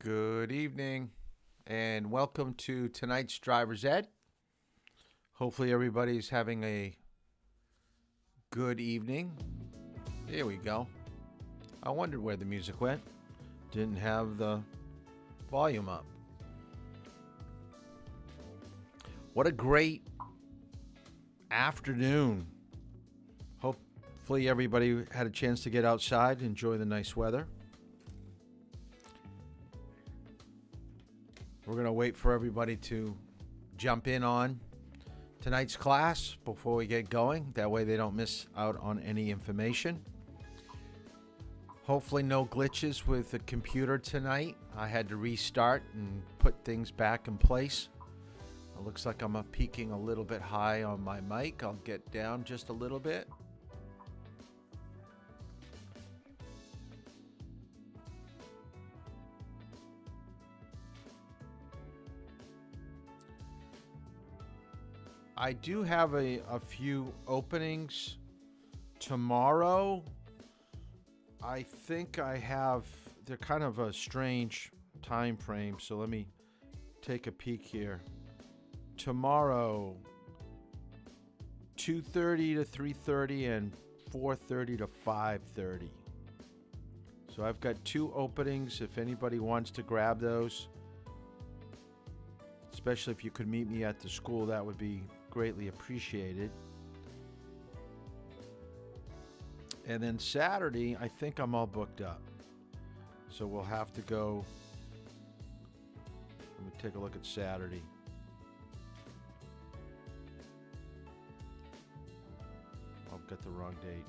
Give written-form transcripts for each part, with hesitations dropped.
Good evening and welcome to tonight's Driver's Ed. Hopefully, everybody's having a good evening. Here we go. I wondered where the music went. Didn't have the volume up. What a great afternoon. Hopefully, everybody had a chance to get outside, enjoy the nice weather. We're going to wait for everybody to jump in on tonight's class before we get going. That way they don't miss out on any information. Hopefully no glitches with the computer tonight. I had to restart and put things back in place. It looks like I'm peaking a little bit high on my mic. I'll get down just a little bit. I do have a few openings tomorrow. I think they're kind of a strange time frame, so let me take a peek here. Tomorrow, 2:30 to 3:30 and 4:30 to 5:30. So I've got two openings if anybody wants to grab those. Especially if you could meet me at the school, that would be greatly appreciated. And then Saturday, I think I'm all booked up. So we'll have to go. Let me take a look at Saturday. I've got the wrong date.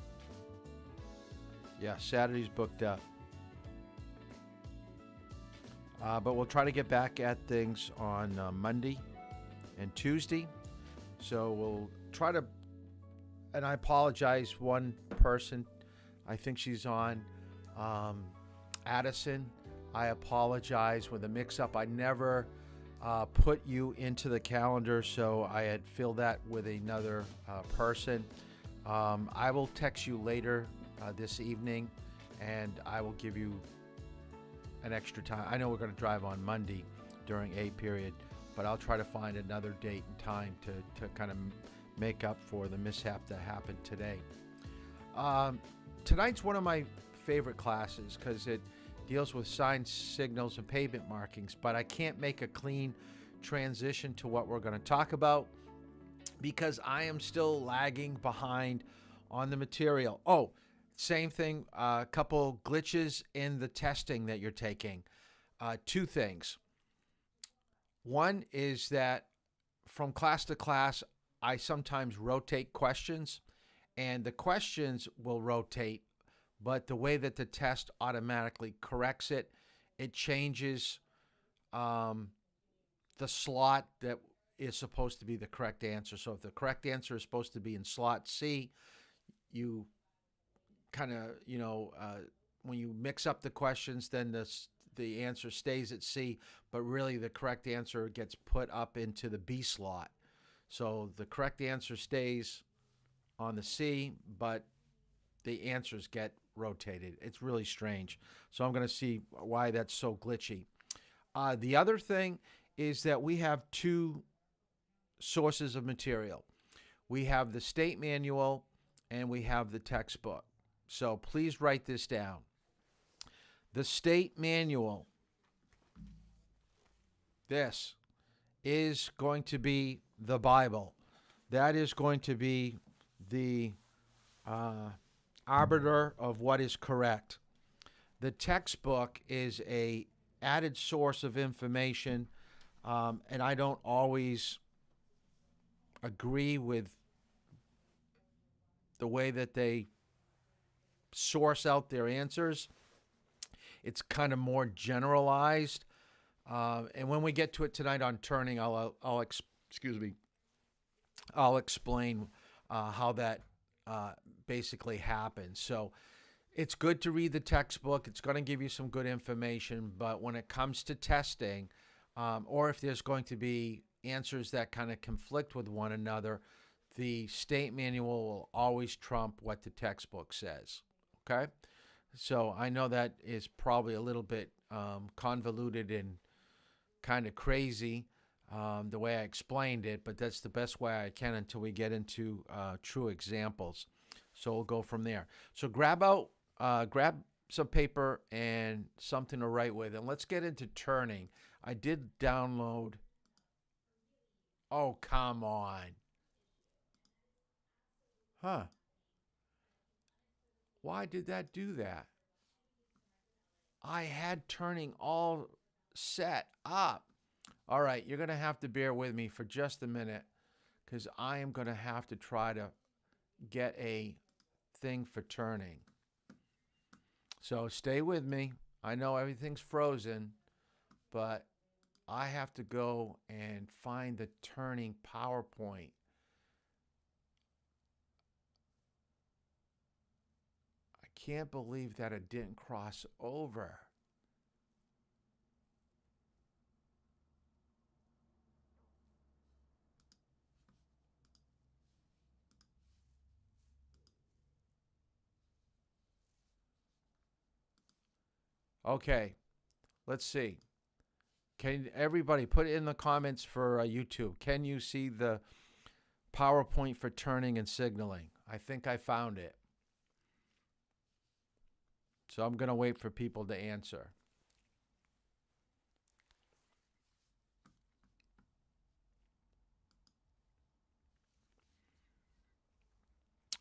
Yeah, Saturday's booked up. But we'll try to get back at things on Monday and Tuesday. So we'll try to, and I apologize, one person, I think she's on, Addison. I apologize with a mix-up. I never put you into the calendar, so I had filled that with another person. I will text you later this evening, and I will give you an extra time. I know we're going to drive on Monday during A period, but I'll try to find another date and time to kind of make up for the mishap that happened today. Tonight's one of my favorite classes because it deals with signs, signals, and pavement markings, but I can't make a clean transition to what we're going to talk about because I am still lagging behind on the material. Oh, same thing, a couple glitches in the testing that you're taking. Two things. One is that from class to class, I sometimes rotate questions, and the questions will rotate, but the way that the test automatically corrects it, it changes the slot that is supposed to be the correct answer. So if the correct answer is supposed to be in slot C, you kind of, when you mix up the questions, then the answer stays at C, but really the correct answer gets put up into the B slot. So the correct answer stays on the C, but the answers get rotated. It's really strange. So I'm going to see why that's so glitchy. The other thing is that we have two sources of material. We have the state manual and we have the textbook. So please write this down. The state manual, this is going to be the Bible. That is going to be the arbiter of what is correct. The textbook is a added source of information, and I don't always agree with the way that they source out their answers. It's kind of more generalized. And when we get to it tonight on turning, I'll explain how that basically happens. So it's good to read the textbook. It's going to give you some good information. But when it comes to testing, or if there's going to be answers that kind of conflict with one another, the state manual will always trump what the textbook says. Okay? So I know that is probably a little bit convoluted and kind of crazy the way I explained it, but that's the best way I can until we get into true examples. So we'll go from there. So grab some paper and something to write with, and let's get into turning. I did download. Oh, come on. Huh. Why did that do that? I had turning all set up. All right, you're going to have to bear with me for just a minute because I am going to have to try to get a thing for turning. So stay with me. I know everything's frozen, but I have to go and find the turning PowerPoint. I can't believe that it didn't cross over. Okay, let's see. Can everybody put it in the comments for YouTube? Can you see the PowerPoint for turning and signaling? I think I found it. So I'm going to wait for people to answer.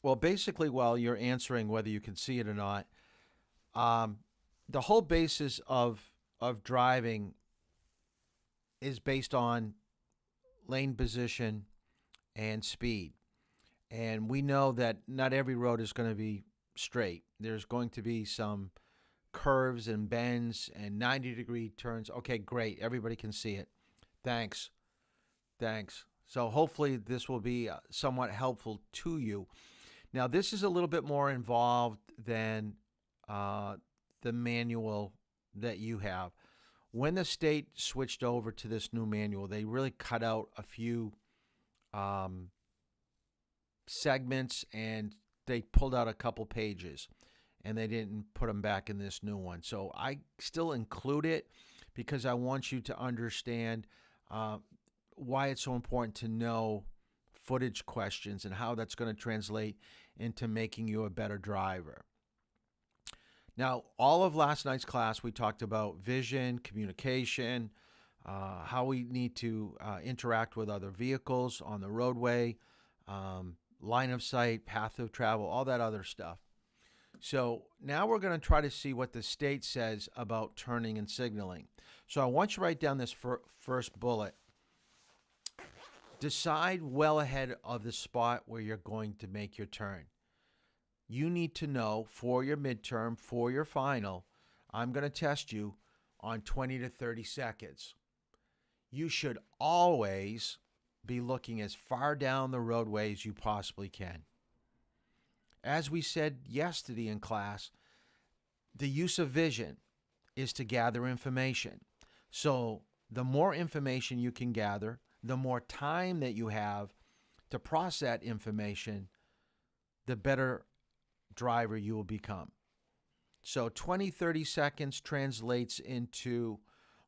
Well, basically, while you're answering whether you can see it or not, um, the whole basis of driving is based on lane position and speed. And we know that not every road is going to be straight. There's going to be some curves and bends and 90-degree turns. Okay, great. Everybody can see it. Thanks. Thanks. So hopefully this will be somewhat helpful to you. Now, this is a little bit more involved than the manual that you have. When the state switched over to this new manual, they really cut out a few segments and they pulled out a couple pages and they didn't put them back in this new one. So I still include it because I want you to understand why it's so important to know footage questions and how that's going to translate into making you a better driver. Now, all of last night's class, we talked about vision, communication, how we need to interact with other vehicles on the roadway, line of sight, path of travel, all that other stuff. So now we're going to try to see what the state says about turning and signaling. So I want you to write down this first bullet. Decide well ahead of the spot where you're going to make your turn. You need to know for your midterm, for your final, I'm going to test you on 20 to 30 seconds. You should always be looking as far down the roadway as you possibly can. As we said yesterday in class, the use of vision is to gather information. So the more information you can gather, the more time that you have to process that information, the better driver you will become. So 20, 30 seconds translates into,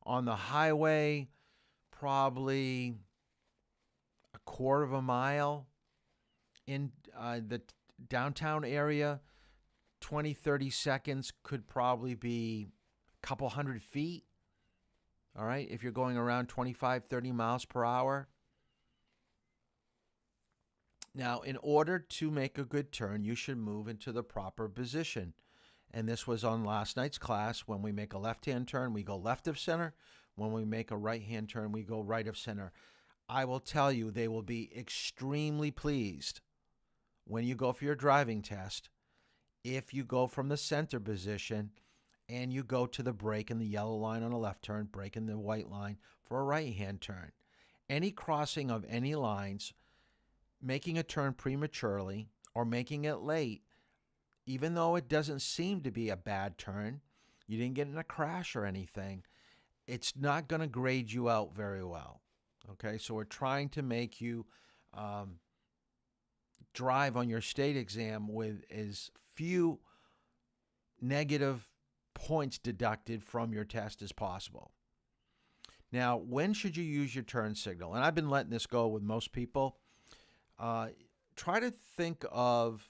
on the highway, probably a quarter of a mile. In the downtown area, 20, 30 seconds could probably be a couple hundred feet. All right, if you're going around 25, 30 miles per hour. Now, in order to make a good turn, you should move into the proper position. And this was on last night's class. When we make a left-hand turn, we go left of center. When we make a right-hand turn, we go right of center. I will tell you, they will be extremely pleased when you go for your driving test if you go from the center position and you go to the brake in the yellow line on a left turn, brake in the white line for a right-hand turn. Any crossing of any lines, making a turn prematurely or making it late, even though it doesn't seem to be a bad turn, you didn't get in a crash or anything, it's not going to grade you out very well. Okay, so we're trying to make you drive on your state exam with as few negative points deducted from your test as possible. Now, when should you use your turn signal? And I've been letting this go with most people. Try to think of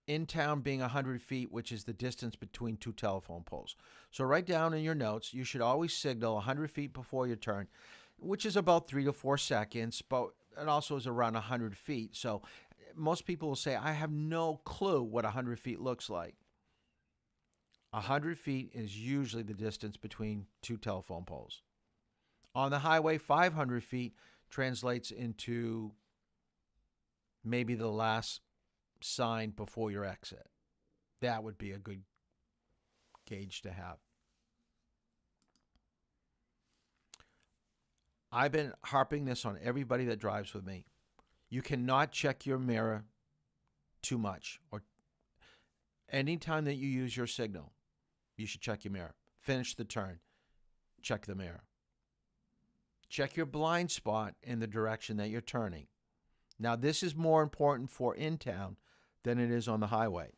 in town being 100 feet, which is the distance between two telephone poles. So write down in your notes, you should always signal 100 feet before your turn, which is about 3 to 4 seconds, but it also is around 100 feet. So most people will say, I have no clue what 100 feet looks like. 100 feet is usually the distance between two telephone poles. On the highway, 500 feet translates into maybe the last sign before your exit. That would be a good gauge to have. I've been harping this on everybody that drives with me. You cannot check your mirror too much, or anytime that you use your signal, you should check your mirror. Finish the turn, check the mirror. Check your blind spot in the direction that you're turning. Now, this is more important for in town than it is on the highway.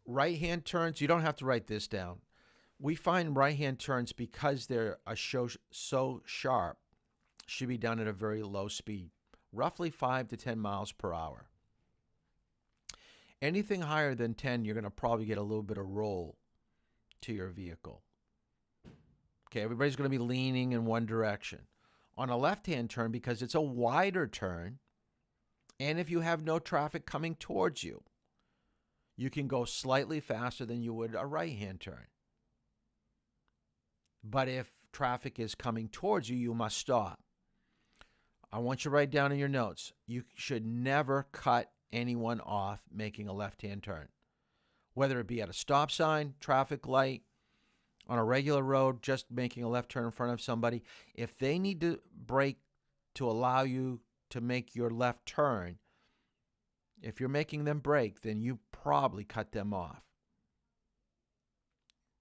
Right-hand turns, you don't have to write this down. We find right-hand turns, because they're so sharp, should be done at a very low speed, roughly 5 to 10 miles per hour. Anything higher than 10, you're going to probably get a little bit of roll to your vehicle. Okay, everybody's going to be leaning in one direction. On a left-hand turn, because it's a wider turn, and if you have no traffic coming towards you, you can go slightly faster than you would a right-hand turn. But if traffic is coming towards you, you must stop. I want you to write down in your notes, you should never cut anyone off making a left-hand turn. Whether it be at a stop sign, traffic light, on a regular road, just making a left turn in front of somebody. If they need to brake to allow you to make your left turn, if you're making them brake, then you probably cut them off.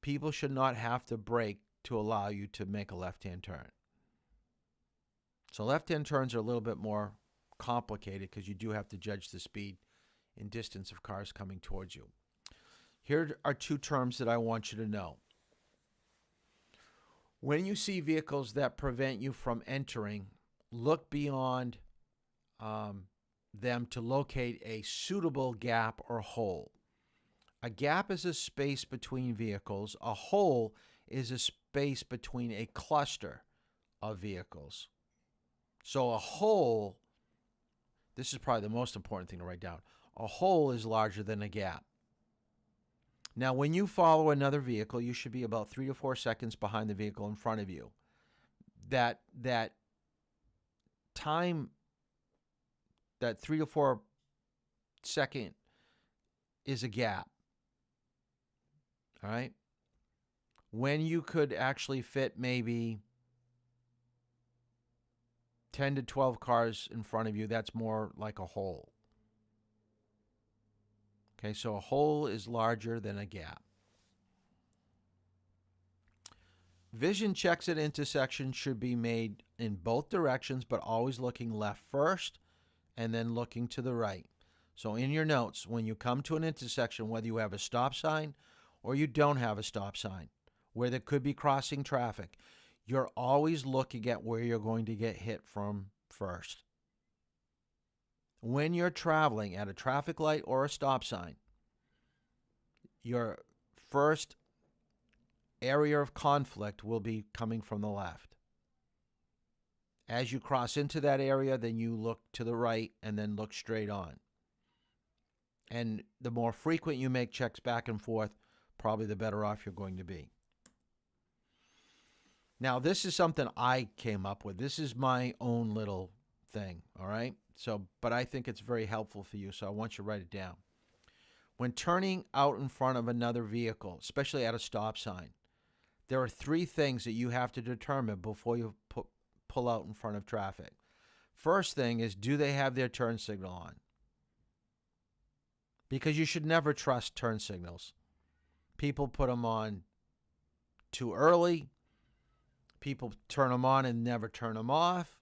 People should not have to brake to allow you to make a left-hand turn. So left-hand turns are a little bit more complicated because you do have to judge the speed and distance of cars coming towards you. Here are two terms that I want you to know. When you see vehicles that prevent you from entering, look beyond them to locate a suitable gap or hole. A gap is a space between vehicles. A hole is a space between a cluster of vehicles. So a hole, this is probably the most important thing to write down. A hole is larger than a gap. Now, when you follow another vehicle, you should be about 3 to 4 seconds behind the vehicle in front of you. That time, that 3 to 4 second is a gap. All right? When you could actually fit maybe 10 to 12 cars in front of you, that's more like a hole. Okay, so a hole is larger than a gap. Vision checks at intersections should be made in both directions, but always looking left first and then looking to the right. So in your notes, when you come to an intersection, whether you have a stop sign or you don't have a stop sign, where there could be crossing traffic, you're always looking at where you're going to get hit from first. When you're traveling at a traffic light or a stop sign, your first area of conflict will be coming from the left. As you cross into that area, then you look to the right and then look straight on. And the more frequent you make checks back and forth, probably the better off you're going to be. Now, this is something I came up with. This is my own little thing, all right? But I think it's very helpful for you, so I want you to write it down. When turning out in front of another vehicle, especially at a stop sign, there are 3 things that you have to determine before you pull out in front of traffic. First thing is, do they have their turn signal on? Because you should never trust turn signals. People put them on too early. People turn them on and never turn them off.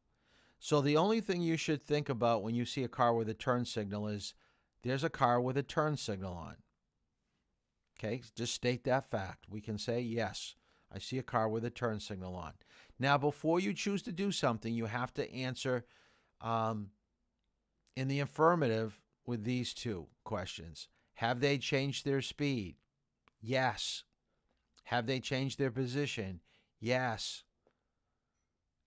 So the only thing you should think about when you see a car with a turn signal is there's a car with a turn signal on. Okay, just state that fact. We can say, yes, I see a car with a turn signal on. Now, before you choose to do something, you have to answer in the affirmative with these two questions. Have they changed their speed? Yes. Have they changed their position? Yes.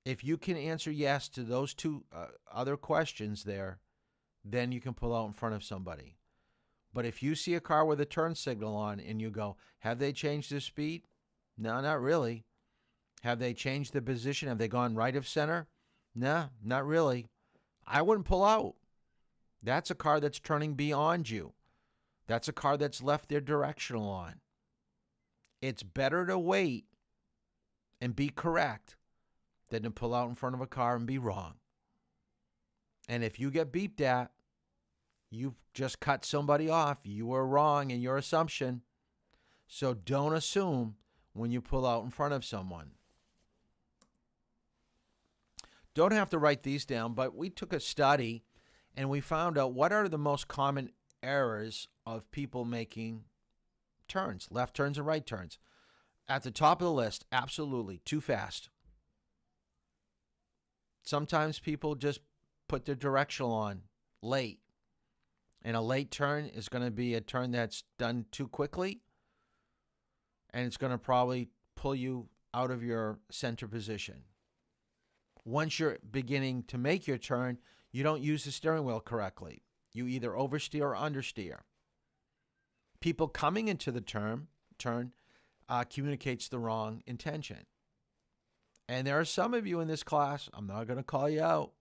If you can answer yes to those two other questions there, then you can pull out in front of somebody. But if you see a car with a turn signal on and you go, have they changed their speed? No, not really. Have they changed their position? Have they gone right of center? No, not really. I wouldn't pull out. That's a car that's turning beyond you. That's a car that's left their directional on. It's better to wait and be correct than to pull out in front of a car and be wrong. And if you get beeped at, you've just cut somebody off. You were wrong in your assumption. So don't assume when you pull out in front of someone. Don't have to write these down, but we took a study and we found out what are the most common errors of people making turns, left turns and right turns. At the top of the list, absolutely, too fast. Sometimes people just put their directional on late. And a late turn is going to be a turn that's done too quickly. And it's going to probably pull you out of your center position. Once you're beginning to make your turn, you don't use the steering wheel correctly. You either oversteer or understeer. People coming into the turn communicates the wrong intention. And there are some of you in this class, I'm not going to call you out.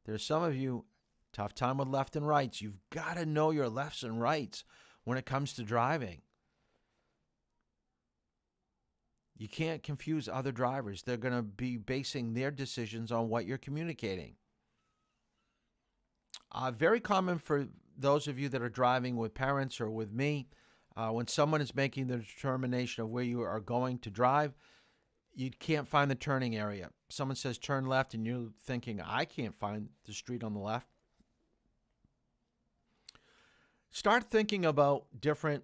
There's some of you, tough time with left and rights. You've got to know your lefts and rights when it comes to driving. You can't confuse other drivers. They're going to be basing their decisions on what you're communicating. Very common for those of you that are driving with parents or with me, when someone is making the determination of where you are going to drive, you can't find the turning area. Someone says turn left and you're thinking, I can't find the street on the left. Start thinking about different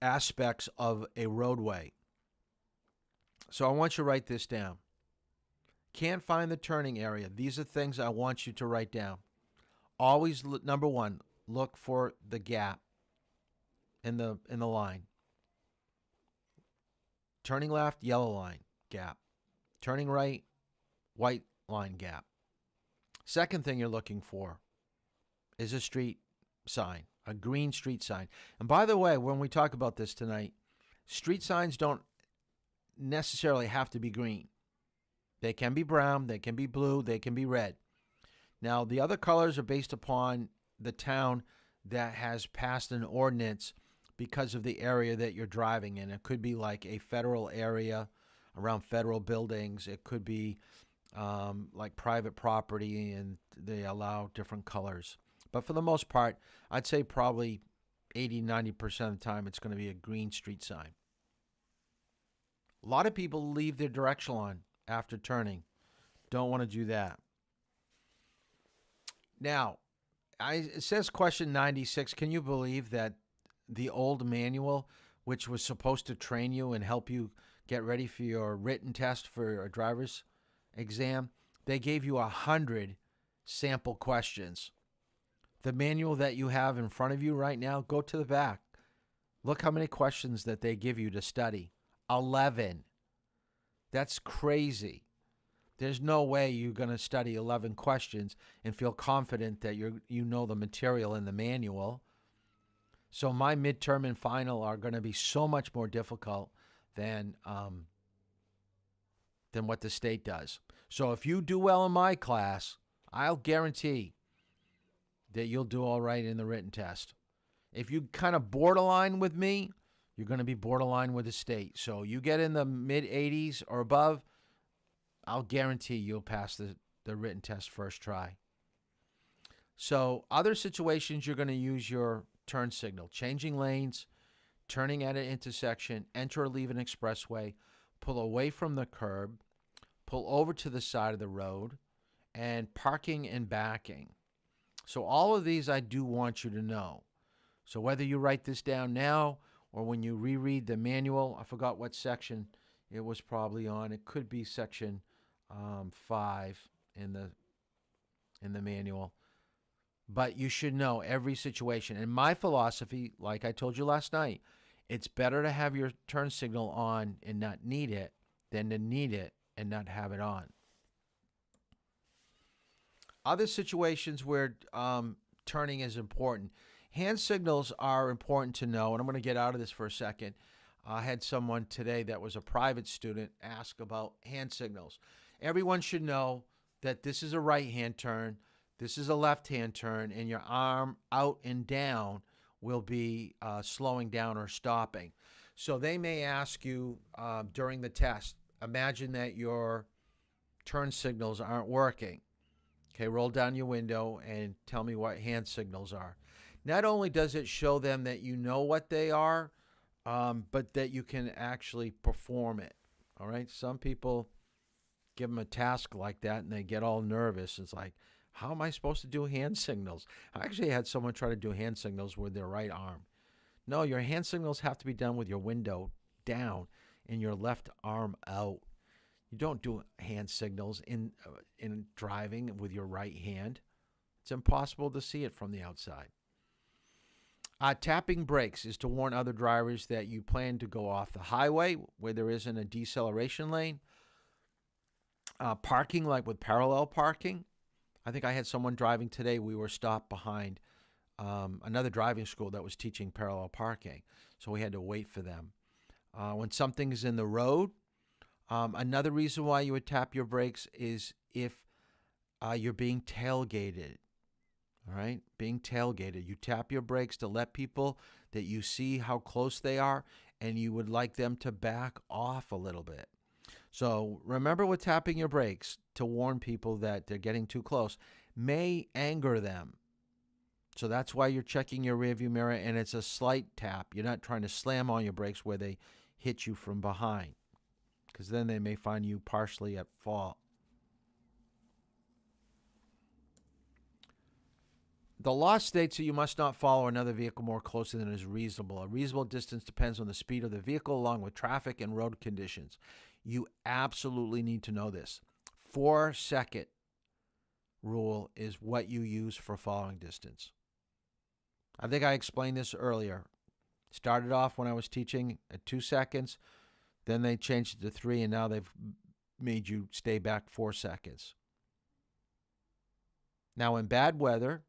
aspects of a roadway. So I want you to write this down. Can't find the turning area. These are things I want you to write down. Always, number one, look for the gap in the line. Turning left, yellow line, gap. Turning right, white line, gap. Second thing you're looking for is a street sign, a green street sign. And by the way, when we talk about this tonight, street signs don't necessarily have to be green. They can be brown, they can be blue, they can be red. Now, the other colors are based upon the town that has passed an ordinance because of the area that you're driving in. It could be like a federal area around federal buildings. It could be like private property, and they allow different colors. But for the most part, I'd say probably 80-90% of the time it's going to be a green street sign. A lot of people leave their directional on after turning. Don't want to do that. Now, it says question 96. Can you believe that the old manual, which was supposed to train you and help you get ready for your written test for a driver's exam, they gave you 100 sample questions. The manual that you have in front of you right now, go to the back. Look how many questions that they give you to study. 11. That's crazy. There's no way you're going to study 11 questions and feel confident that you know the material in the manual. So my midterm and final are going to be so much more difficult than what the state does. So if you do well in my class, I'll guarantee that you'll do all right in the written test. If you kind of borderline with me, you're going to be borderline with the state. So you get in the mid-80s or above, I'll guarantee you'll pass the written test first try. So other situations, you're going to use your turn signal, changing lanes, turning at an intersection, enter or leave an expressway, pull away from the curb, pull over to the side of the road, and parking and backing. So all of these I do want you to know. So whether you write this down now or when you reread the manual, I forgot what section it was probably on. It could be section 5 in the manual. But you should know every situation. And my philosophy, like I told you last night, it's better to have your turn signal on and not need it than to need it and not have it on. Other situations where turning is important. Hand signals are important to know, and I'm going to get out of this for a second. I had someone today that was a private student ask about hand signals. Everyone should know that this is a right-hand turn, this is a left-hand turn, and your arm out and down will be slowing down or stopping. So they may ask you during the test, imagine that your turn signals aren't working. Okay, roll down your window and tell me what hand signals are. Not only does it show them that you know what they are, but that you can actually perform it. All right, some people give them a task like that and they get all nervous. It's like, how am I supposed to do hand signals? I actually had someone try to do hand signals with their right arm. No, your hand signals have to be done with your window down and your left arm out. You don't do hand signals in driving with your right hand. It's impossible to see it from the outside. Tapping brakes is to warn other drivers that you plan to go off the highway where there isn't a deceleration lane. Parking, like with parallel parking. I think I had someone driving today. We were stopped behind another driving school that was teaching parallel parking, so we had to wait for them. When something's in the road, another reason why you would tap your brakes is if you're being tailgated. All right, being tailgated. You tap your brakes to let people that you see how close they are, and you would like them to back off a little bit. So remember, with tapping your brakes to warn people that they're getting too close may anger them. So that's why you're checking your rearview mirror, and it's a slight tap. You're not trying to slam on your brakes where they hit you from behind, because then they may find you partially at fault. The law states that you must not follow another vehicle more closely than is reasonable. A reasonable distance depends on the speed of the vehicle along with traffic and road conditions. You absolutely need to know this. 4-second rule is what you use for following distance. I think I explained this earlier. Started off when I was teaching at 2 seconds. Then they changed it to 3, and now they've made you stay back 4 seconds. Now, in bad weather,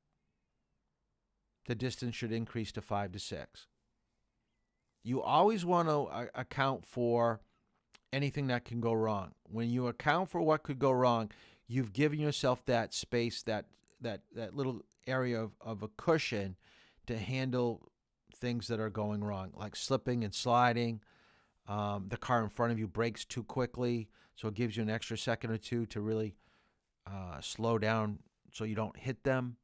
the distance should increase to 5 to 6. You always want to account for anything that can go wrong. When you account for what could go wrong, you've given yourself that space, that little area of a cushion to handle things that are going wrong, like slipping and sliding. The car in front of you brakes too quickly, so it gives you an extra second or two to really slow down so you don't hit them.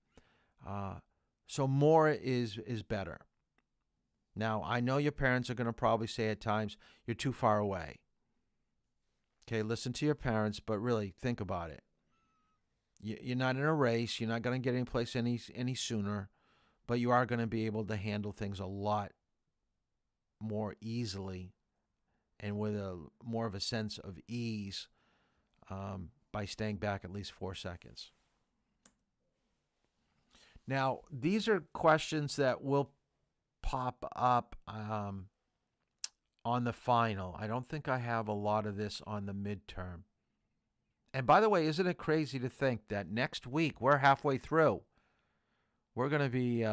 So more is better. Now, I know your parents are going to probably say at times, you're too far away. Okay, listen to your parents, but really think about it. You're not in a race. You're not going to get any place any sooner, but you are going to be able to handle things a lot more easily and with more of a sense of ease by staying back at least 4 seconds. Now, these are questions that will pop up on the final. I don't think I have a lot of this on the midterm. And by the way, isn't it crazy to think that next week, we're halfway through. We're going to be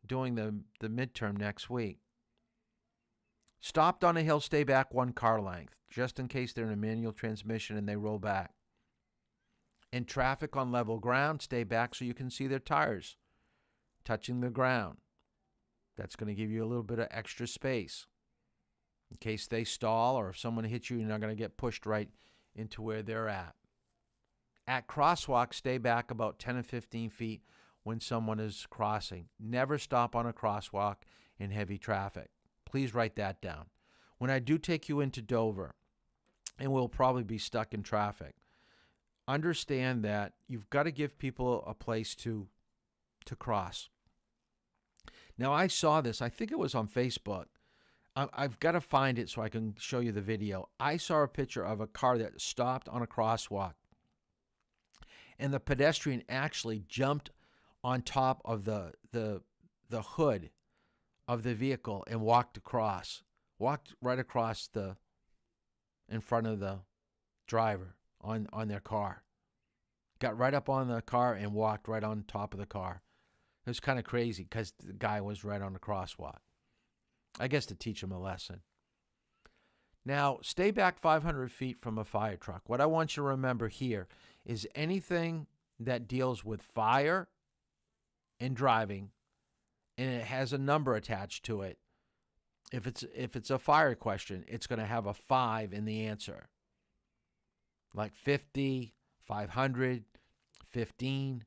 doing the midterm next week. Stopped on a hill, stay back 1 car length, just in case they're in a manual transmission and they roll back. In traffic on level ground, stay back so you can see their tires touching the ground. That's going to give you a little bit of extra space. In case they stall or if someone hits you, you're not going to get pushed right into where they're at. At crosswalk, stay back about 10 or 15 feet when someone is crossing. Never stop on a crosswalk in heavy traffic. Please write that down. When I do take you into Dover, and we'll probably be stuck in traffic, understand that you've got to give people a place to to cross. Now, I saw this. I think it was on Facebook. I've got to find it so I can show you the video. I saw a picture of a car that stopped on a crosswalk, and the pedestrian actually jumped on top of the hood of the vehicle and walked right across in front of the driver on their car. Got right up on the car and walked right on top of the car. It was kind of crazy because the guy was right on the crosswalk. I guess to teach him a lesson. Now, stay back 500 feet from a fire truck. What I want you to remember here is anything that deals with fire and driving, and it has a number attached to it. If it's a fire question, it's going to have a 5 in the answer. Like 50, 500, 15.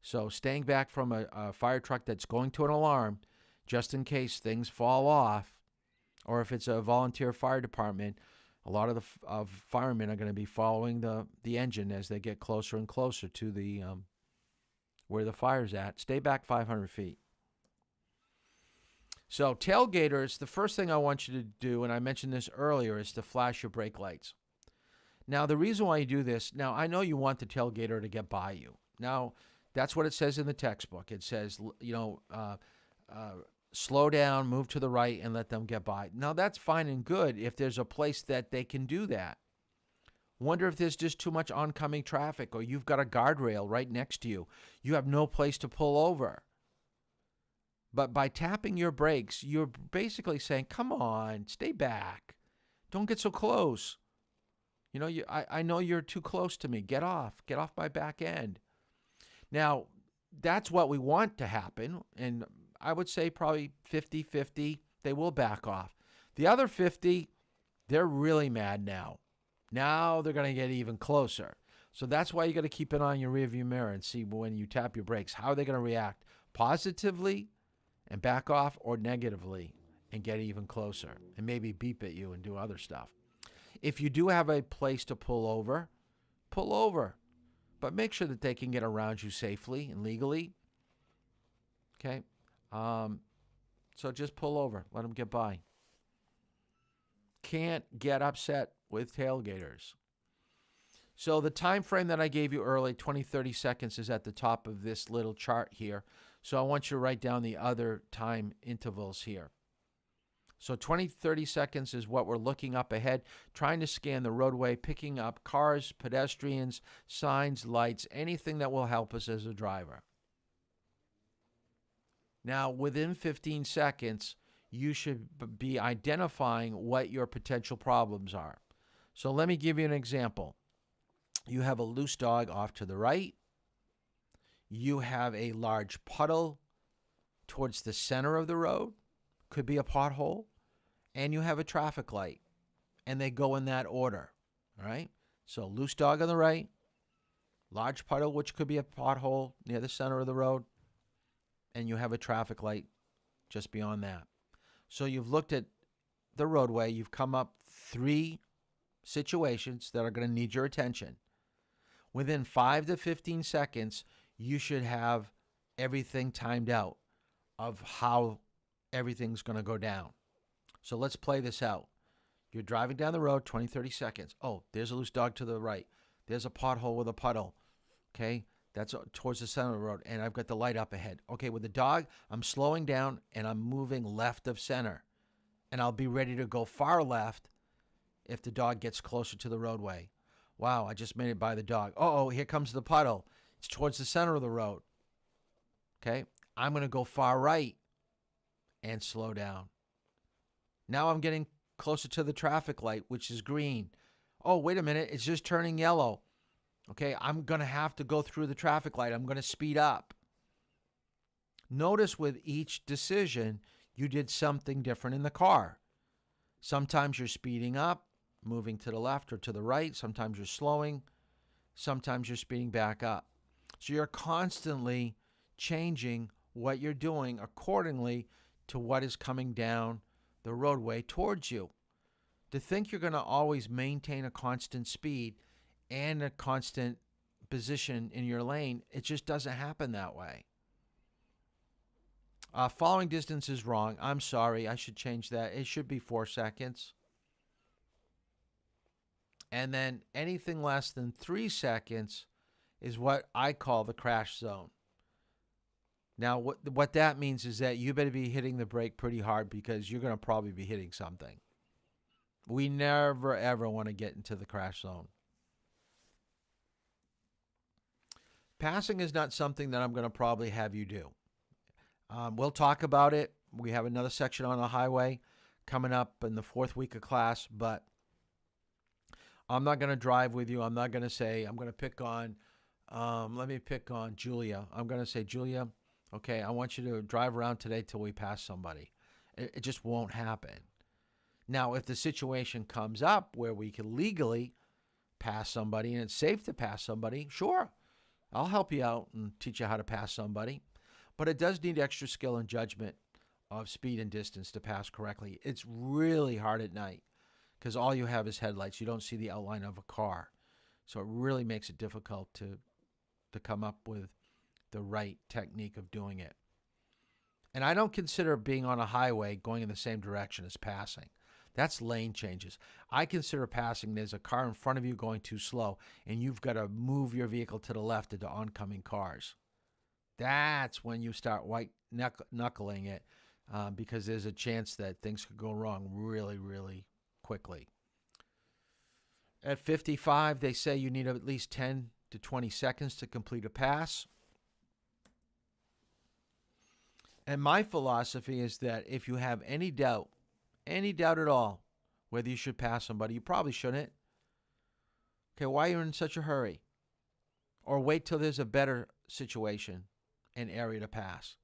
So staying back from a fire truck that's going to an alarm, just in case things fall off, or if it's a volunteer fire department, a lot of the firemen are going to be following the engine as they get closer and closer to the where the fire's at. Stay back 500 feet. So tailgaters, the first thing I want you to do, and I mentioned this earlier, is to flash your brake lights. Now, the reason why you do this, now I know you want the tailgater to get by you. Now, that's what it says in the textbook. It says, slow down, move to the right, and let them get by. Now, that's fine and good if there's a place that they can do that. Wonder if there's just too much oncoming traffic, or you've got a guardrail right next to you. You have no place to pull over. But by tapping your brakes, you're basically saying, come on, stay back. Don't get so close. I know you're too close to me. Get off my back end. Now, that's what we want to happen, and I would say probably 50-50, they will back off. The other 50, they're really mad now. Now they're going to get even closer. So that's why you got to keep an eye on your rearview mirror and see when you tap your brakes, how are they going to react? Positively and back off, or negatively and get even closer and maybe beep at you and do other stuff. If you do have a place to pull over. But make sure that they can get around you safely and legally. Okay? So just pull over. Let them get by. Can't get upset with tailgaters. So the time frame that I gave you early, 20-30 seconds, is at the top of this little chart here. So I want you to write down the other time intervals here. So 20-30 seconds is what we're looking up ahead, trying to scan the roadway, picking up cars, pedestrians, signs, lights, anything that will help us as a driver. Now, within 15 seconds, you should be identifying what your potential problems are. So let me give you an example. You have a loose dog off to the right. You have a large puddle towards the center of the road. Could be a pothole. And you have a traffic light. And they go in that order. All right? So loose dog on the right. Large puddle, which could be a pothole near the center of the road. And you have a traffic light just beyond that. So you've looked at the roadway. You've come up 3 situations that are going to need your attention. Within 5 to 15 seconds, you should have everything timed out of how everything's going to go down. So let's play this out. You're driving down the road, 20-30 seconds. Oh, there's a loose dog to the right. There's a pothole with a puddle. Okay? That's towards the center of the road, and I've got the light up ahead. Okay, with the dog, I'm slowing down, and I'm moving left of center. And I'll be ready to go far left if the dog gets closer to the roadway. Wow, I just made it by the dog. Uh-oh, here comes the puddle. It's towards the center of the road. Okay, I'm going to go far right and slow down. Now I'm getting closer to the traffic light, which is green. Oh, wait a minute, it's just turning yellow. Okay, I'm going to have to go through the traffic light. I'm going to speed up. Notice with each decision, you did something different in the car. Sometimes you're speeding up, moving to the left or to the right. Sometimes you're slowing. Sometimes you're speeding back up. So you're constantly changing what you're doing accordingly to what is coming down the roadway towards you. To think you're going to always maintain a constant speed and a constant position in your lane, it just doesn't happen that way. Following distance is wrong. I'm sorry. I should change that. It should be 4 seconds. And then anything less than 3 seconds is what I call the crash zone. Now, what that means is that you better be hitting the brake pretty hard because you're going to probably be hitting something. We never, ever want to get into the crash zone. Passing is not something that I'm going to probably have you do. We'll talk about it. We have another section on the highway coming up in the 4th week of class, but I'm not going to drive with you. I'm not going to say, I'm going to pick on, let me pick on Julia. I'm going to say, Julia, okay, I want you to drive around today till we pass somebody. It just won't happen. Now, if the situation comes up where we can legally pass somebody and it's safe to pass somebody, sure, I'll help you out and teach you how to pass somebody. But it does need extra skill and judgment of speed and distance to pass correctly. It's really hard at night because all you have is headlights. You don't see the outline of a car. So it really makes it difficult to come up with the right technique of doing it. And I don't consider being on a highway going in the same direction as passing. That's lane changes. I consider passing there's a car in front of you going too slow, and you've got to move your vehicle to the left into oncoming cars. That's when you start white knuckling it because there's a chance that things could go wrong really, really quickly. At 55, they say you need at least 10 to 20 seconds to complete a pass. And my philosophy is that if you have any doubt at all, whether you should pass somebody, you probably shouldn't. Okay, why are you in such a hurry? Or wait till there's a better situation and area to pass.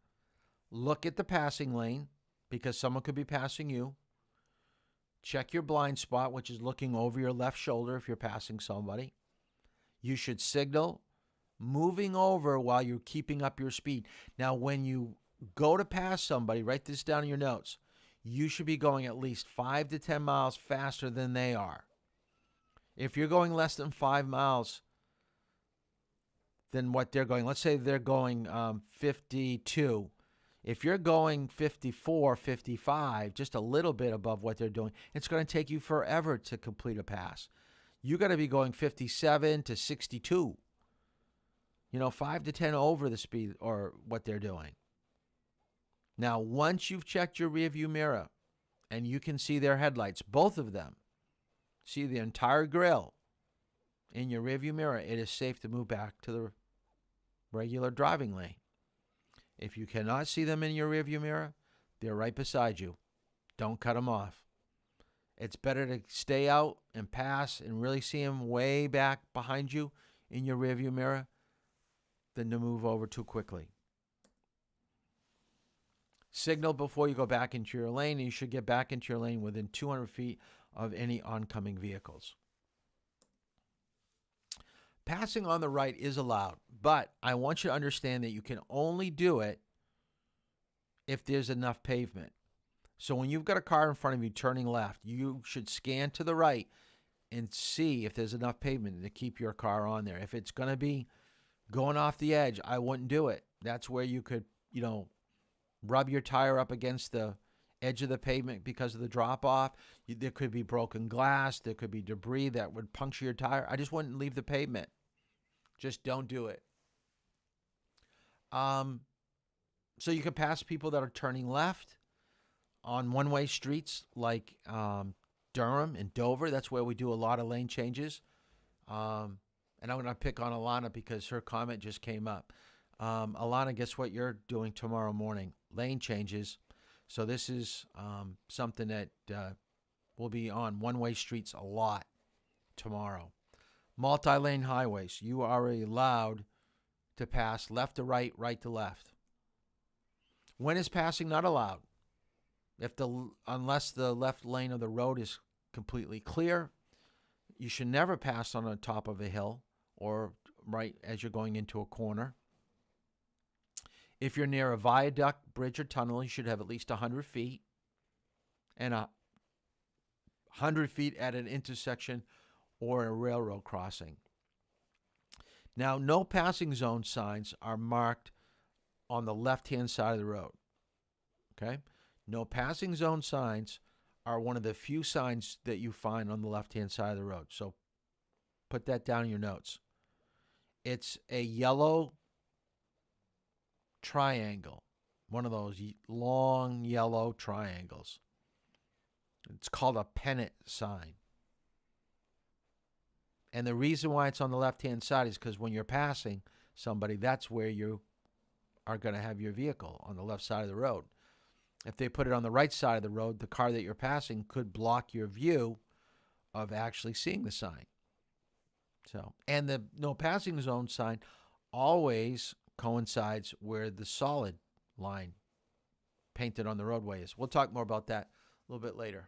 Look at the passing lane because someone could be passing you. Check your blind spot, which is looking over your left shoulder if you're passing somebody. You should signal moving over while you're keeping up your speed. Now, when you go to pass somebody, write this down in your notes. You should be going at least 5 to 10 miles faster than they are. If you're going less than 5 miles than what they're going, let's say they're going 52. If you're going 54, 55, just a little bit above what they're doing, it's going to take you forever to complete a pass. You got to be going 57 to 62. 5 to 10 over the speed or what they're doing. Now, once you've checked your rearview mirror and you can see their headlights, both of them, see the entire grill in your rearview mirror, it is safe to move back to the regular driving lane. If you cannot see them in your rearview mirror, they're right beside you. Don't cut them off. It's better to stay out and pass and really see them way back behind you in your rearview mirror than to move over too quickly. Signal before you go back into your lane, and you should get back into your lane within 200 feet of any oncoming vehicles. Passing on the right is allowed, but I want you to understand that you can only do it if there's enough pavement. So when you've got a car in front of you turning left, you should scan to the right and see if there's enough pavement to keep your car on there. If it's going to be going off the edge, I wouldn't do it. That's where you could, rub your tire up against the edge of the pavement because of the drop-off. There could be broken glass. There could be debris that would puncture your tire. I just wouldn't leave the pavement. Just don't do it. So you can pass people that are turning left on one-way streets like Durham and Dover. That's where we do a lot of lane changes. And I'm going to pick on Alana because her comment just came up. Alana, guess what you're doing tomorrow morning? Lane changes. So this is something that will be on one-way streets a lot tomorrow. Multi-lane highways. You are allowed to pass left to right, right to left. When is passing not allowed? Unless the left lane of the road is completely clear, you should never pass on the top of a hill or right as you're going into a corner. If you're near a viaduct, bridge, or tunnel, you should have at least 100 feet. And 100 feet at an intersection or a railroad crossing. Now, no passing zone signs are marked on the left-hand side of the road. Okay? No passing zone signs are one of the few signs that you find on the left-hand side of the road. So put that down in your notes. It's a yellow triangle, one of those long yellow triangles. It's called a pennant sign. And the reason why it's on the left-hand side is because when you're passing somebody, that's where you are going to have your vehicle, on the left side of the road. If they put it on the right side of the road, the car that you're passing could block your view of actually seeing the sign. So, and the no passing zone sign always coincides where the solid line painted on the roadway is. We'll talk more about that a little bit later.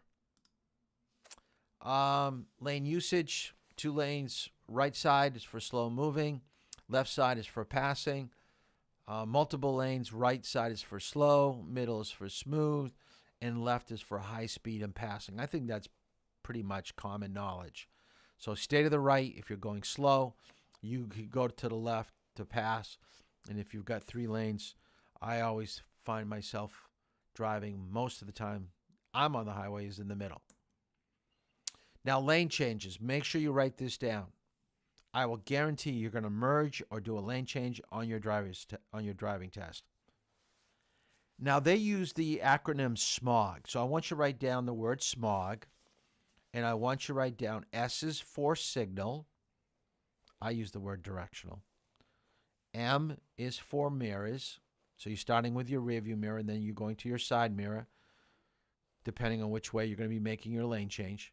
Lane usage, 2 lanes. Right side is for slow moving. Left side is for passing. Multiple lanes. Right side is for slow. Middle is for smooth. And left is for high speed and passing. I think that's pretty much common knowledge. So stay to the right if you're going slow. You could go to the left to pass. And if you've got 3 lanes, I always find myself driving most of the time I'm on the highways in the middle. Now, lane changes. Make sure you write this down. I will guarantee you're going to merge or do a lane change on your driving test. Now, they use the acronym SMOG. So I want you to write down the word SMOG. And I want you to write down S is for signal. I use the word directional. M is for mirrors. So you're starting with your rear view mirror, and then you're going to your side mirror, depending on which way you're going to be making your lane change.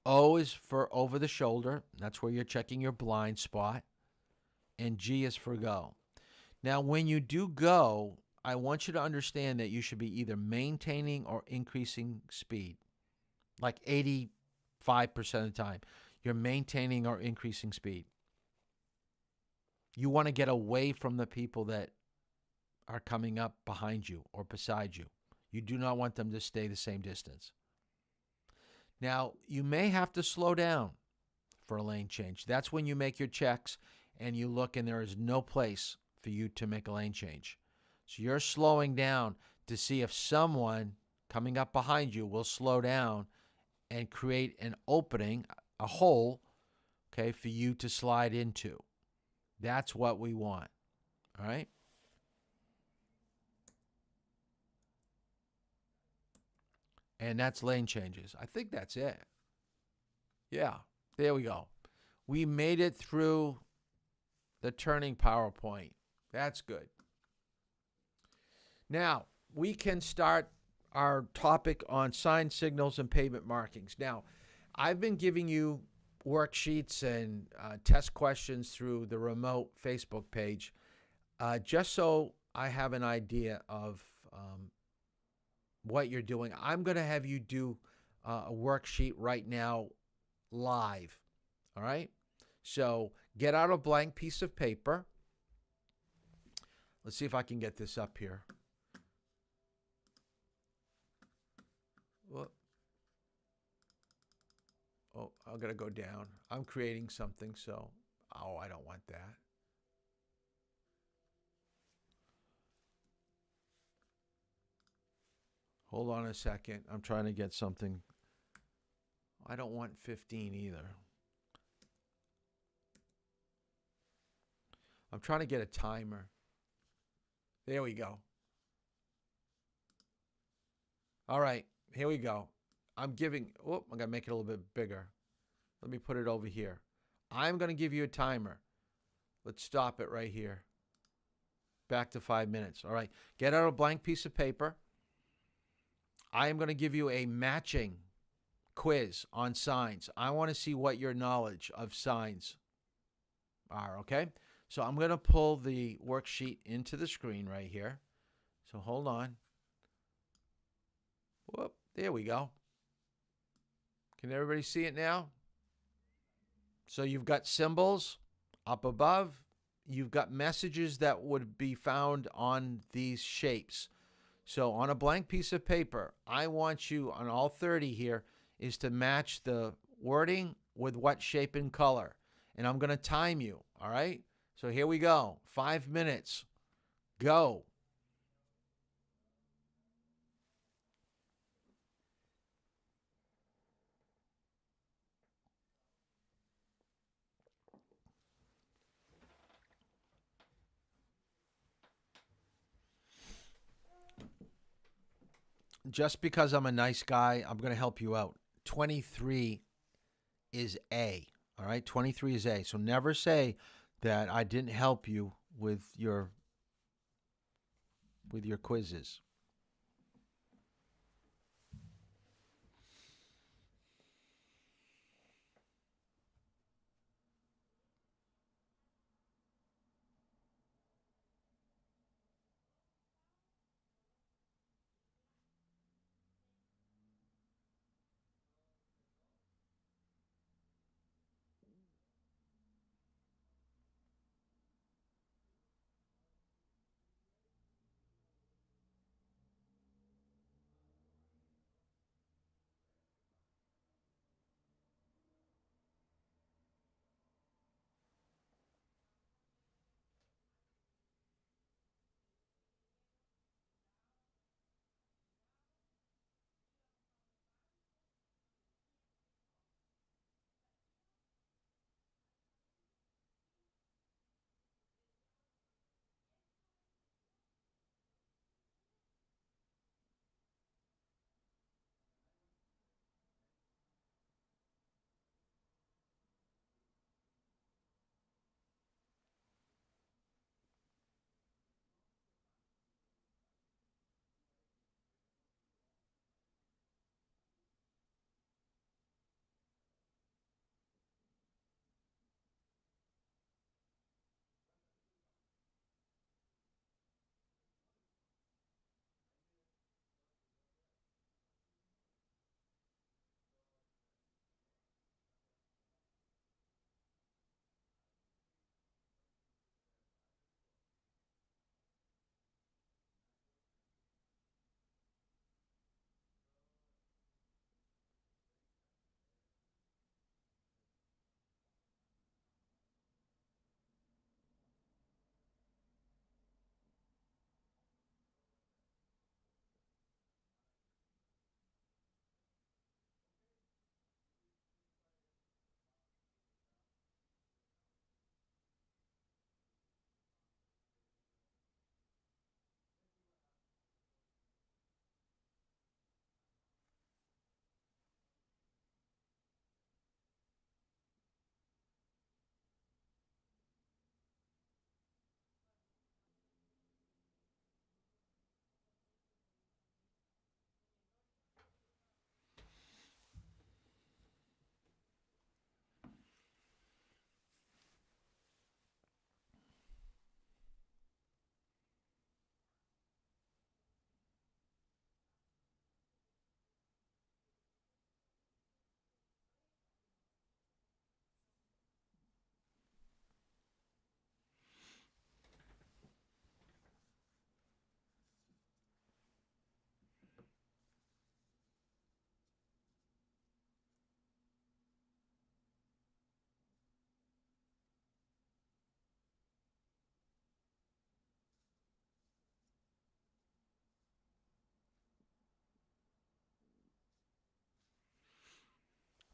O is for over the shoulder. That's where you're checking your blind spot. And G is for go. Now, when you do go, I want you to understand that you should be either maintaining or increasing speed. Like 85% of the time, you're maintaining or increasing speed. You want to get away from the people that are coming up behind you or beside you. You do not want them to stay the same distance. Now, you may have to slow down for a lane change. That's when you make your checks and you look and there is no place for you to make a lane change. So you're slowing down to see if someone coming up behind you will slow down and create an opening, a hole, okay, for you to slide into. That's what we want, all right? And that's lane changes. I think that's it. Yeah, there we go. We made it through the turning PowerPoint. That's good. Now, we can start our topic on sign signals and pavement markings. Now, I've been giving you worksheets and test questions through the remote Facebook page just so I have an idea of what you're doing. I'm going to have you do a worksheet right now live, all right? So get out a blank piece of paper. Let's see if I can get this up here. Whoop. Oh, I'm going to go down. I'm creating something, so, I don't want that. Hold on a second. I'm trying to get something. I don't want 15 either. I'm trying to get a timer. There we go. All right, here we go. I'm going to make it a little bit bigger. Let me put it over here. I'm going to give you a timer. Let's stop it right here. Back to 5 minutes. All right, get out a blank piece of paper. I am going to give you a matching quiz on signs. I want to see what your knowledge of signs are, okay? So I'm going to pull the worksheet into the screen right here. So hold on. Whoop, there we go. Can everybody see it now? So you've got symbols up above. You've got messages that would be found on these shapes. So on a blank piece of paper, I want you on all 30 here is to match the wording with what shape and color. And I'm going to time you, all right? So here we go. 5 minutes. Go. just because I'm a nice guy, I'm going to help you out. 23 is A. All right, 23 is A. So never say that I didn't help you with your quizzes.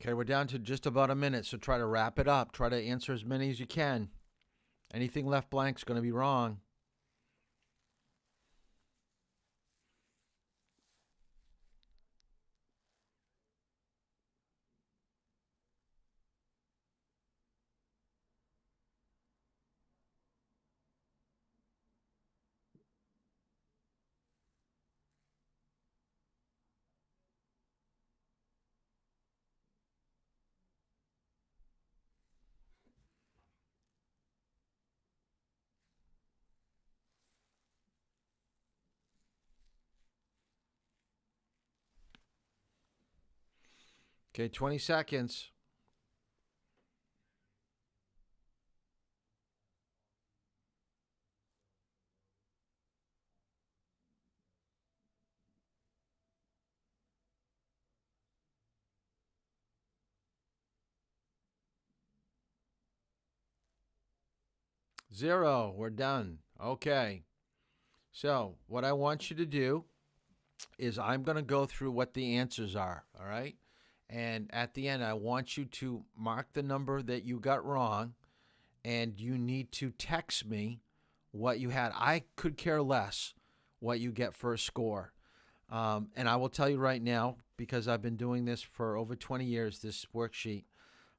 Okay, we're down to just about a minute, so try to wrap it up. Try to answer as many as you can. Anything left blank is going to be wrong. Okay, 20 seconds. Zero. We're done. Okay. So, what I want you to do is I'm going to go through what the answers are. All right. And at the end, I want you to mark the number that you got wrong, and you need to text me what you had. I could care less what you get for a score. And I will tell you right now, because I've been doing this for over 20 years, this worksheet,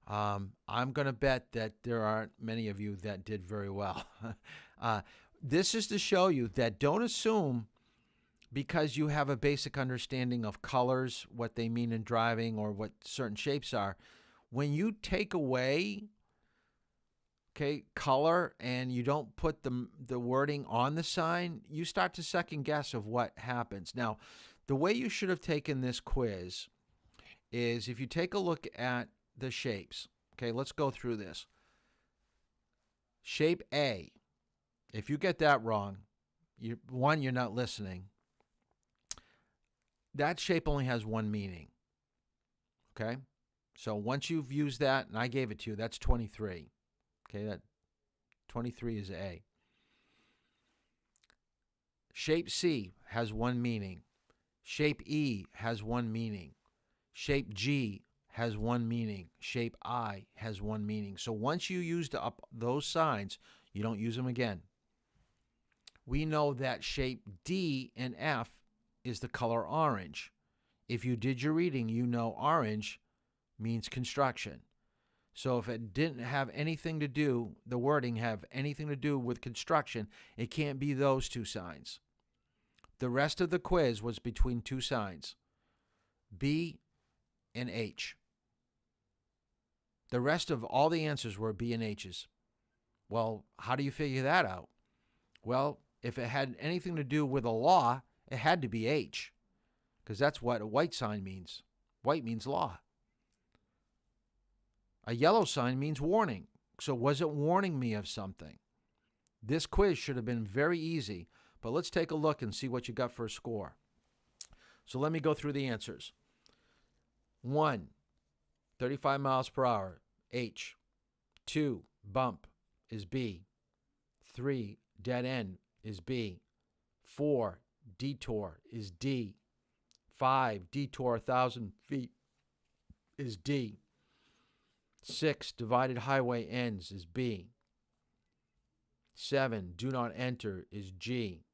I'm going to bet that there aren't many of you that did very well. This is to show you that don't assume because you have a basic understanding of colors, what they mean in driving, or what certain shapes are. When you take away, okay, color and you don't put the wording on the sign, you start to second guess of what happens. Now, the way you should have taken this quiz is if you take a look at the shapes. Okay, let's go through this. Shape A. If you get that wrong, you're not listening. That shape only has one meaning. Okay? So once you've used that, and I gave it to you, that's 23. Okay, that 23 is A. Shape C has one meaning. Shape E has one meaning. Shape G has one meaning. Shape I has one meaning. So once you used up those signs, you don't use them again. We know that shape D and F is the color orange. If you did your reading, you know orange means construction. So if it didn't have anything to do, the wording have anything to do with construction, it can't be those two signs. The rest of the quiz was between two signs, B and H. The rest of all the answers were B and H's. Well, how do you figure that out? Well, if it had anything to do with a law, it had to be H, because that's what a white sign means. White means law. A yellow sign means warning. So was it warning me of something? This quiz should have been very easy, but let's take a look and see what you got for a score. So let me go through the answers. 1, 35 miles per hour, H. 2, bump is B. 3, dead end is B. 4, detour is D. 5, detour 1,000 feet is D. 6, divided highway ends is B. 7, do not enter is G.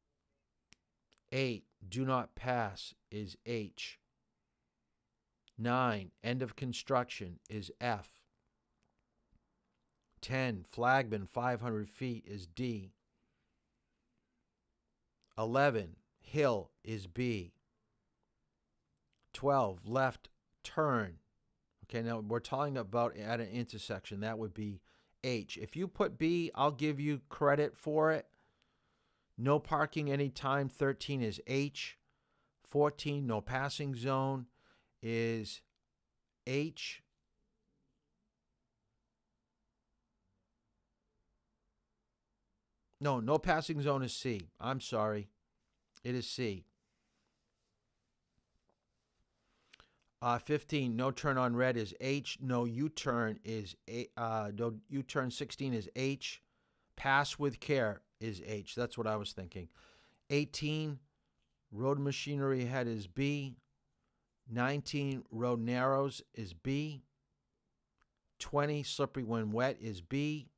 8, do not pass is H. 9, end of construction is F. 10, flagman 500 feet is D. 11, hill is B. 12, left turn. Okay, now we're talking about at an intersection. That would be H. If you put B, I'll give you credit for it. No parking anytime, 13 is H. 14, no passing zone is H. No passing zone is C. I'm sorry. It is C. 15, no turn on red is H. No U-turn is no U-turn 16 is H. Pass with care is H. That's what I was thinking. 18, road machinery ahead is B. 19, road narrows is B. 20, slippery when wet is B.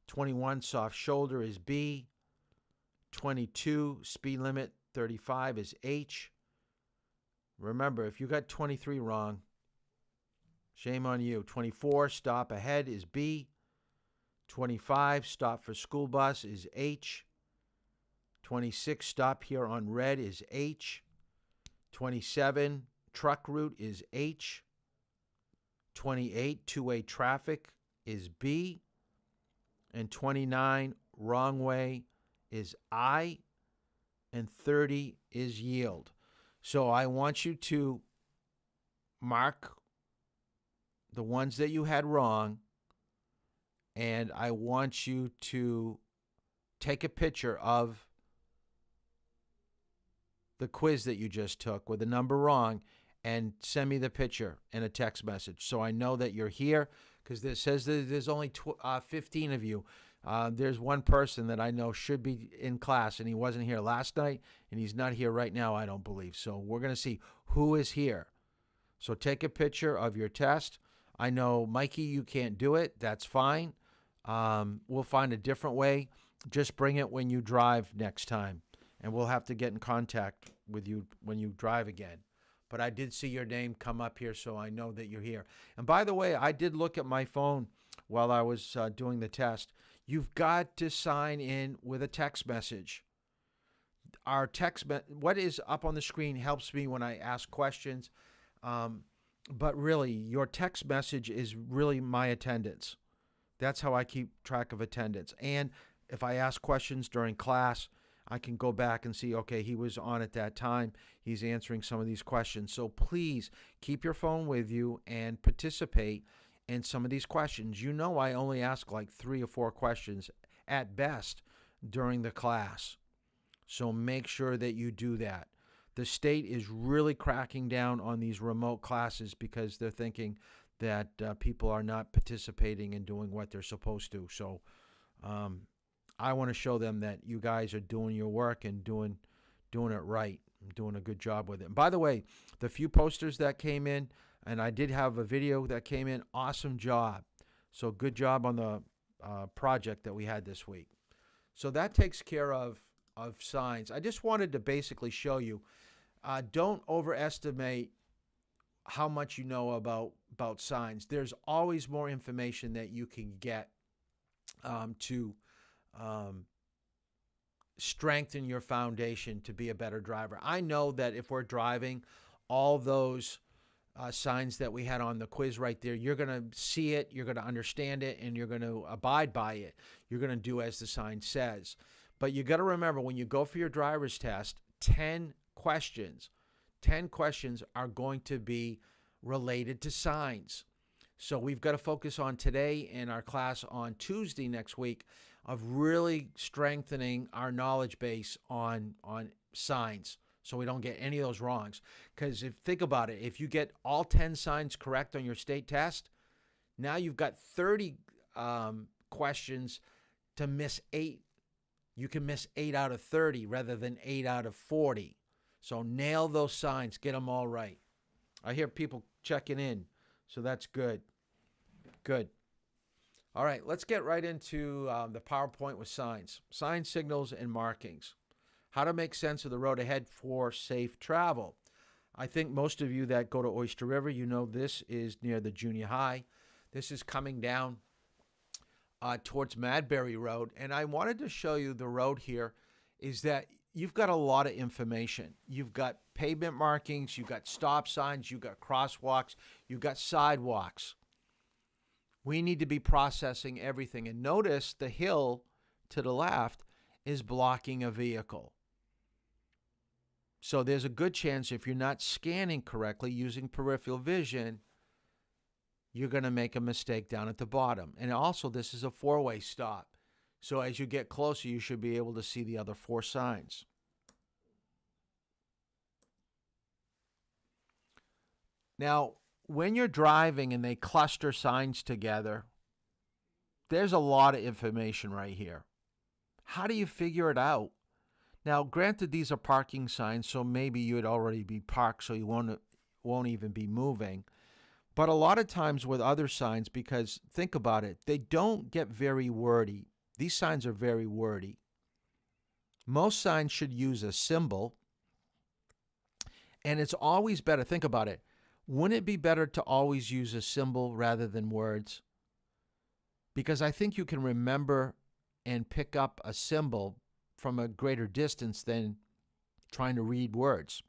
21, soft shoulder is B. 22, speed limit 35 is H. Remember, if you got 23 wrong, shame on you. 24, stop ahead is B. 25, stop for school bus is H. 26, stop here on red is H. 27, truck route is H. 28, two-way traffic is B. And 29, wrong way is I. And 30 is yield. So I want you to mark the ones that you had wrong, and I want you to take a picture of the quiz that you just took with the number wrong and send me the picture in a text message so I know that you're here, because it says that there's only 15 of you. There's one person that I know should be in class, and he wasn't here last night, and he's not here right now, I don't believe. So we're going to see who is here. So take a picture of your test. I know, Mikey, you can't do it. That's fine. We'll find a different way. Just bring it when you drive next time. and we'll have to get in contact with you when you drive again. But I did see your name come up here, so I know that you're here. And by the way, I did look at my phone while I was doing the test. You've got to sign in with a text message. Our what is up on the screen helps me when I ask questions. But really, your text message is really my attendance. That's how I keep track of attendance. And if I ask questions during class, I can go back and see, okay, he was on at that time. He's answering some of these questions. So please keep your phone with you and participate in some of these questions. You know, I only ask like 3 or 4 questions at best during the class. So make sure that you do that. The state is really cracking down on these remote classes because they're thinking that people are not participating and doing what they're supposed to. So I want to show them that you guys are doing your work and doing it right, doing a good job with it. And by the way, the few posters that came in, and I did have a video that came in, awesome job. So good job on the project that we had this week. So that takes care of signs. I just wanted to basically show you, don't overestimate how much you know about signs. There's always more information that you can get to strengthen your foundation to be a better driver. I know that if we're driving, all those signs that we had on the quiz right there, you're going to see it, you're going to understand it, and you're going to abide by it. You're going to do as the sign says. But you got to remember, when you go for your driver's test, 10 questions are going to be related to signs. So we've got to focus on today and our class on Tuesday next week of really strengthening our knowledge base on signs so we don't get any of those wrongs. Because think about it, if you get all 10 signs correct on your state test, now you've got 30 questions to miss 8. You can miss 8 out of 30 rather than 8 out of 40. So nail those signs, get them all right. I hear people checking in, so that's good. Good. All right, let's get right into the PowerPoint with signs. Signs, signals, and markings. How to make sense of the road ahead for safe travel. I think most of you that go to Oyster River, you know this is near the junior high. This is coming down towards Madbury Road. And I wanted to show you the road here is that you've got a lot of information. You've got pavement markings, you've got stop signs, you've got crosswalks, you've got sidewalks. We need to be processing everything. And notice the hill to the left is blocking a vehicle. So there's a good chance if you're not scanning correctly using peripheral vision, you're going to make a mistake down at the bottom. And also, this is a 4-way stop. So as you get closer, you should be able to see the other 4 signs. Now, when you're driving and they cluster signs together, there's a lot of information right here. How do you figure it out? Now, granted, these are parking signs, so maybe you would already be parked, so you won't even be moving. But a lot of times with other signs, because think about it, they don't get very wordy. These signs are very wordy. Most signs should use a symbol, and it's always better. Think about it. Wouldn't it be better to always use a symbol rather than words? Because I think you can remember and pick up a symbol from a greater distance than trying to read words.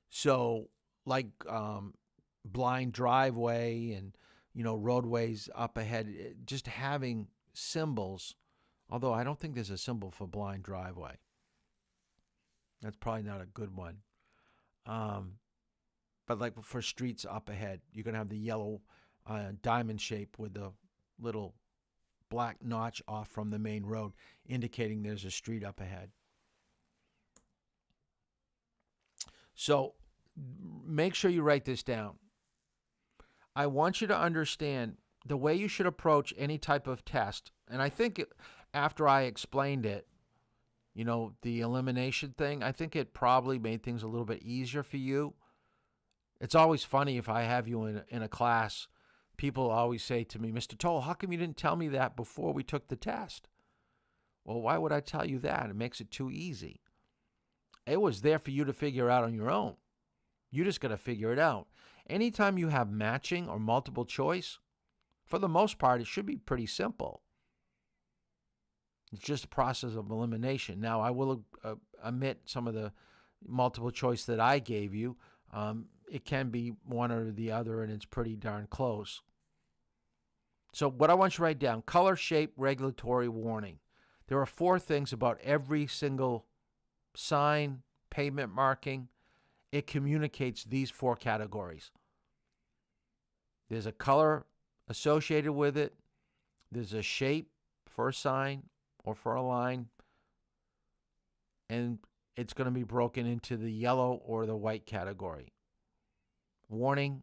So like blind driveway and, roadways up ahead, just having symbols, although I don't think there's a symbol for blind driveway. That's probably not a good one. But like for streets up ahead, you're going to have the yellow diamond shape with the little black notch off from the main road, indicating there's a street up ahead. So make sure you write this down. I want you to understand the way you should approach any type of test. And I think after I explained it, the elimination thing, I think it probably made things a little bit easier for you. It's always funny if I have you in a class, people always say to me, Mr. Toll, how come you didn't tell me that before we took the test? Well, why would I tell you that? It makes it too easy. It was there for you to figure out on your own. You just got to figure it out. Anytime you have matching or multiple choice, for the most part, it should be pretty simple. It's just a process of elimination. Now, I will omit some of the multiple choice that I gave you. It can be one or the other, and it's pretty darn close. So what I want you to write down: color, shape, regulatory, warning. There are 4 things about every single sign, pavement marking. It communicates these 4 categories. There's a color associated with it. There's a shape for a sign or for a line. And it's going to be broken into the yellow or the white category. Warning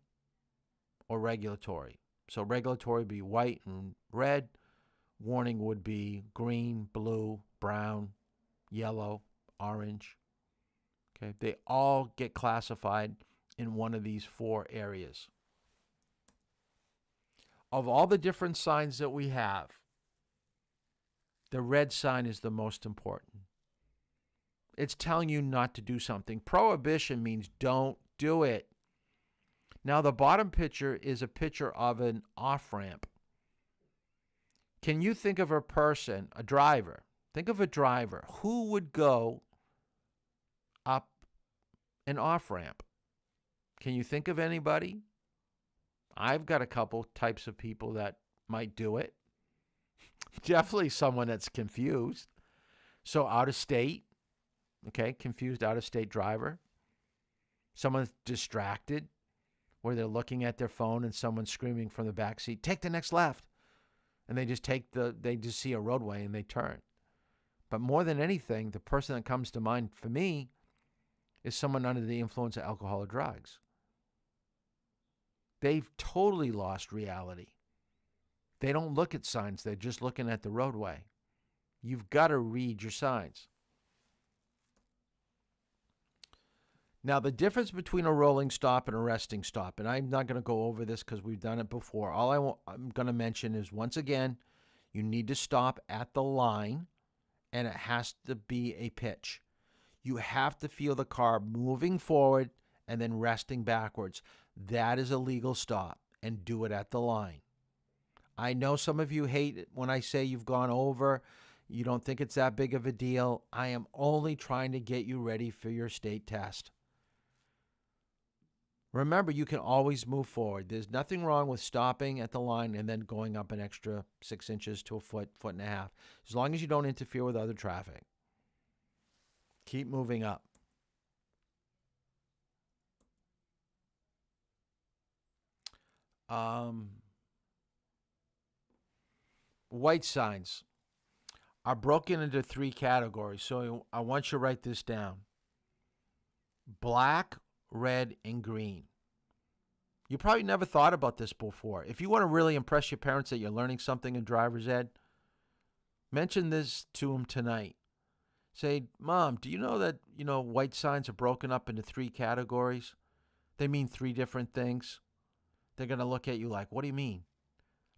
or regulatory. So regulatory would be white and red. Warning would be green, blue, brown, yellow, orange. Okay, they all get classified in one of these 4 areas. Of all the different signs that we have, the red sign is the most important. It's telling you not to do something. Prohibition means don't do it. Now, the bottom picture is a picture of an off-ramp. Can you think of a person, a driver? Think of a driver who would go up an off-ramp. Can you think of anybody? I've got a couple types of people that might do it. Definitely someone that's confused. So out of state, okay, confused out of state driver. Someone's distracted where they're looking at their phone and someone's screaming from the back seat, take the next left. And they just see a roadway and they turn. But more than anything, the person that comes to mind for me is someone under the influence of alcohol or drugs. They've totally lost reality. They don't look at signs. They're just looking at the roadway. You've got to read your signs. Now, the difference between a rolling stop and a resting stop, and I'm not going to go over this because we've done it before. All I'm going to mention is, once again, you need to stop at the line, and it has to be a pitch. You have to feel the car moving forward and then resting backwards. That is a legal stop, and do it at the line. I know some of you hate it when I say you've gone over. You don't think it's that big of a deal. I am only trying to get you ready for your state test. Remember, you can always move forward. There's nothing wrong with stopping at the line and then going up an extra 6 inches to a foot, 1.5 feet, as long as you don't interfere with other traffic. Keep moving up. White signs are broken into 3 categories, so I want you to write this down. Black, red, and green. You probably never thought about this before. If you want to really impress your parents that you're learning something in driver's ed, mention this to them tonight. Say, Mom, do you know that, white signs are broken up into 3 categories? They mean 3 different things. They're going to look at you like, what do you mean?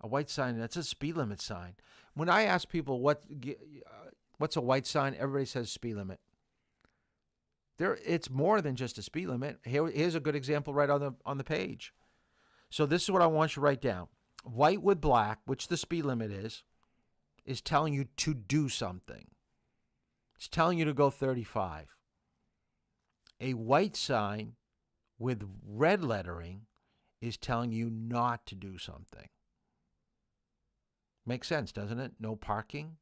A white sign, that's a speed limit sign. When I ask people what's a white sign, everybody says speed limit. It's more than just a speed limit. Here's a good example right on the page. So this is what I want you to write down. White with black, which the speed limit is telling you to do something. It's telling you to go 35. A white sign with red lettering is telling you not to do something. Makes sense, doesn't it? No parking.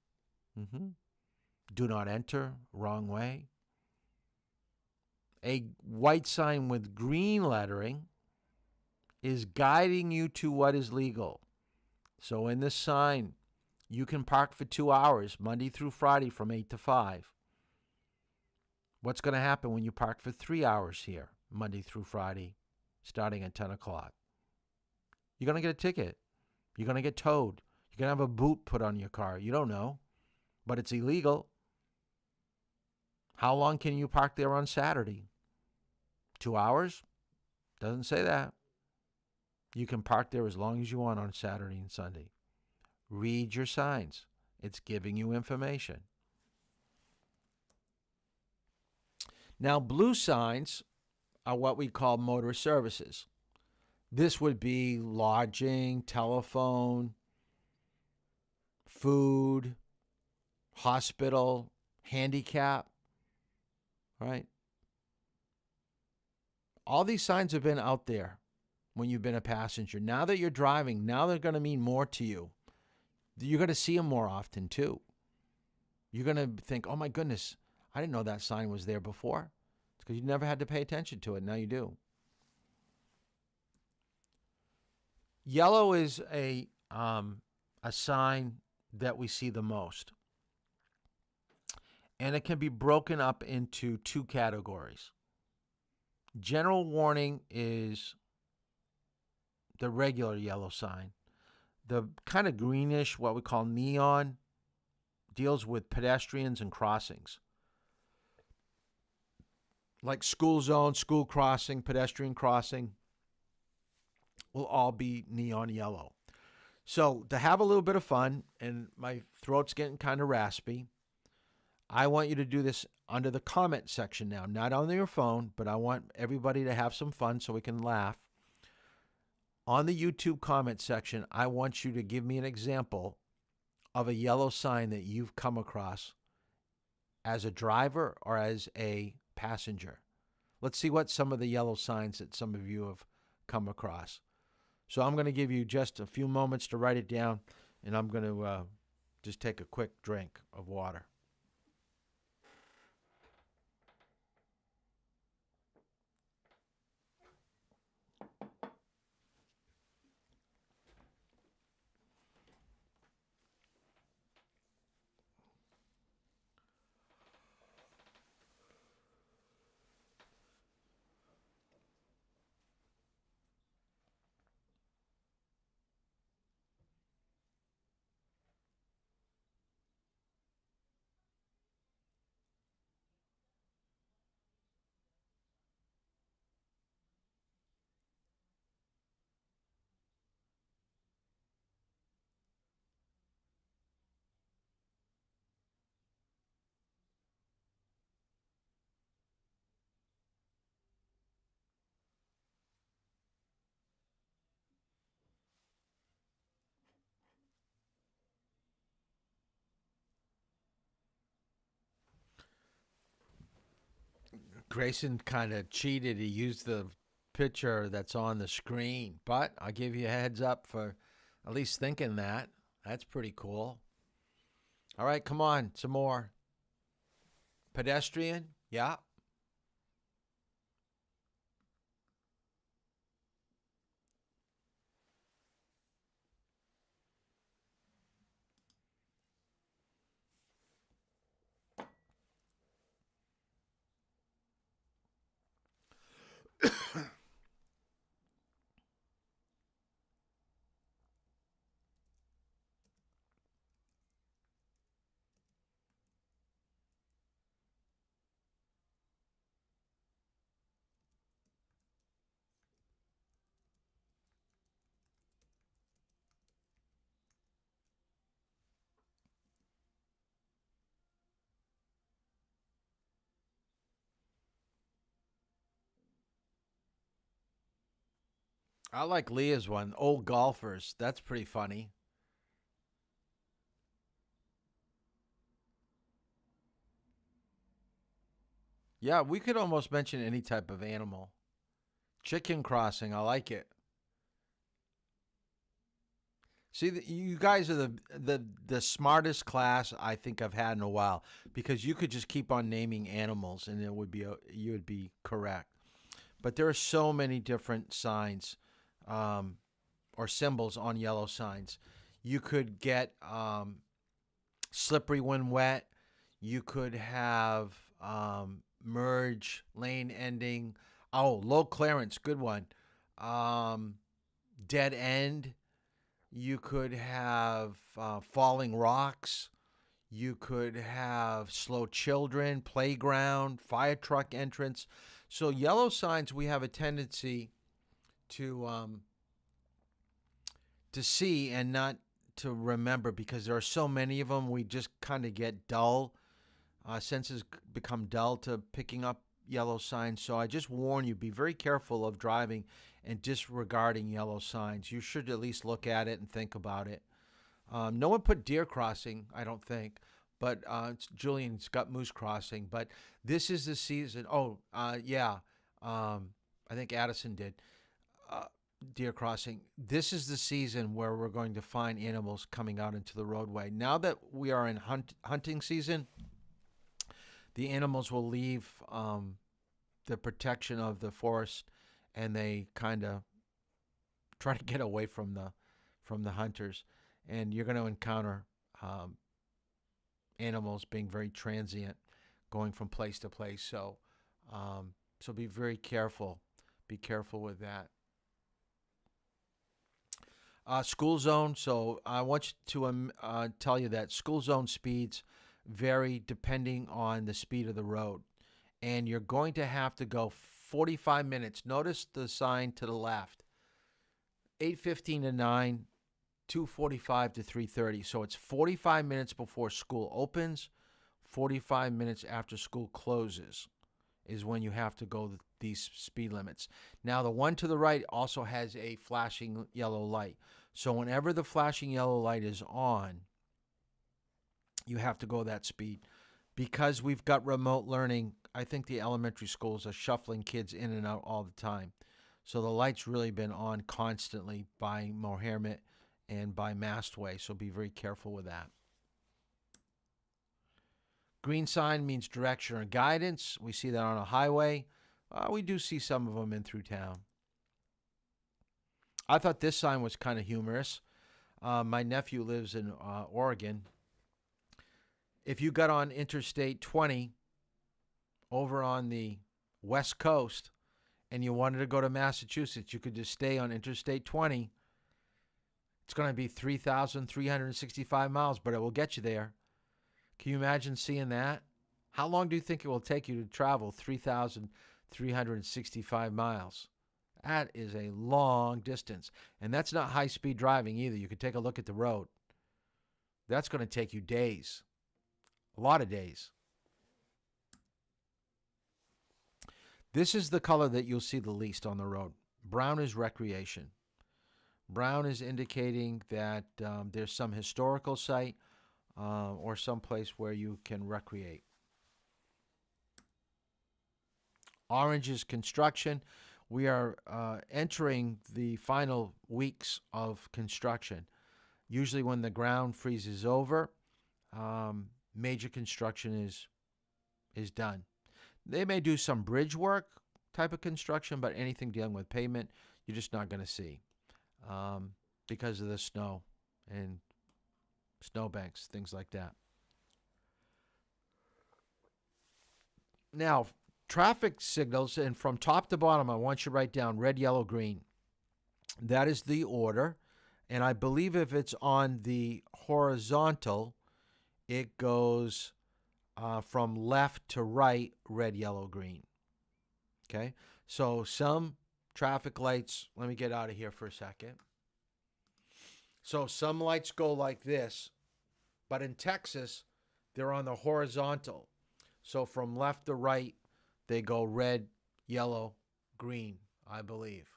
Do not enter. Wrong way. A white sign with green lettering is guiding you to what is legal. So in this sign, you can park for 2 hours, Monday through Friday from 8 to 5. What's going to happen when you park for 3 hours here, Monday through Friday, starting at 10 o'clock? You're going to get a ticket. You're going to get towed. You're going to have a boot put on your car. You don't know, but it's illegal. How long can you park there on Saturday? 2 hours? Doesn't say that. You can park there as long as you want on Saturday and Sunday. Read your signs. It's giving you information. Now, blue signs are what we call motorist services. This would be lodging, telephone, food, hospital, handicap, right? All these signs have been out there when you've been a passenger. Now that you're driving, now they're going to mean more to you. You're going to see them more often too. You're going to think, oh my goodness, I didn't know that sign was there before. It's because you never had to pay attention to it. Now you do. Yellow is a sign that we see the most. And it can be broken up into two categories. General warning is the regular yellow sign. The kind of greenish, what we call neon, deals with pedestrians and crossings. Like school zone, school crossing, pedestrian crossing will all be neon yellow. So to have a little bit of fun, and my throat's getting kind of raspy, I want you to do this under the comment section now, not on your phone, but I want everybody to have some fun so we can laugh. On the YouTube comment section, I want you to give me an example of a yellow sign that you've come across as a driver or as a passenger. Let's see what some of the yellow signs that some of you have come across. So I'm going to give you just a few moments to write it down, and I'm going to just take a quick drink of water. Grayson kind of cheated. He used the picture that's on the screen, but I'll give you a heads up for at least thinking that. That's pretty cool. All right, come on, some more. Pedestrian, yeah. I like Leah's one, old golfers. That's pretty funny. Yeah, we could almost mention any type of animal. Chicken crossing, I like it. See, you guys are the smartest class I think I've had in a while, because you could just keep on naming animals and you would be correct. But there are so many different signs um, or symbols on yellow signs. You could get slippery when wet. You could have merge, lane ending. Oh, low clearance, good one. Um, Dead end. You could have falling rocks. You could have slow children, playground, fire truck entrance. So yellow signs, we have a tendency to see and not to remember, because there are so many of them. We just kind of get dull. Senses become dull to picking up yellow signs. So I just warn you, be very careful of driving and disregarding yellow signs. You should at least look at it and think about it. No one put deer crossing, I don't think, but Julian's got moose crossing. But this is the season. Oh, yeah, I think Addison did. Uh, Deer crossing. This is the season where we're going to find animals coming out into the roadway. Now that we are in hunting season, the animals will leave the protection of the forest, and they kind of try to get away from the hunters. And you're going to encounter animals being very transient, going from place to place. So be very careful. Be careful with that. School zone. So I want you to tell you that school zone speeds vary depending on the speed of the road. And you're going to have to go 45 minutes. Notice the sign to the left. 8:15 to 9, 2:45 to 3:30. So it's 45 minutes before school opens, 45 minutes after school closes is when you have to go these speed limits. Now, the one to the right also has a flashing yellow light. So whenever the flashing yellow light is on, you have to go that speed. Because we've got remote learning, I think the elementary schools are shuffling kids in and out all the time. So the light's really been on constantly by Mohammed and by Mastway, so be very careful with that. Green sign means direction or guidance. We see that on a highway. We do see some of them in through town. I thought this sign was kind of humorous. My nephew lives in Oregon. If you got on Interstate 20 over on the West Coast and you wanted to go to Massachusetts, you could just stay on Interstate 20. It's going to be 3,365 miles, but it will get you there. Can you imagine seeing that? How long do you think it will take you to travel 3,365 miles? That is a long distance. And that's not high-speed driving either. You could take a look at the road. That's going to take you days. A lot of days. This is the color that you'll see the least on the road. Brown is recreation. Brown is indicating that there's some historical site or someplace where you can recreate. Orange is construction. We are entering the final weeks of construction. Usually when the ground freezes over, major construction is done. They may do some bridge work type of construction, but anything dealing with pavement, you're just not going to see because of the snow and snowbanks, things like that. Now, traffic signals, and from top to bottom, I want you to write down red, yellow, green. That is the order. And I believe if it's on the horizontal, it goes from left to right, red, yellow, green. Okay? So some traffic lights, let me get out of here for a second. So some lights go like this, but in Texas, they're on the horizontal. So from left to right, they go red, yellow, green, I believe.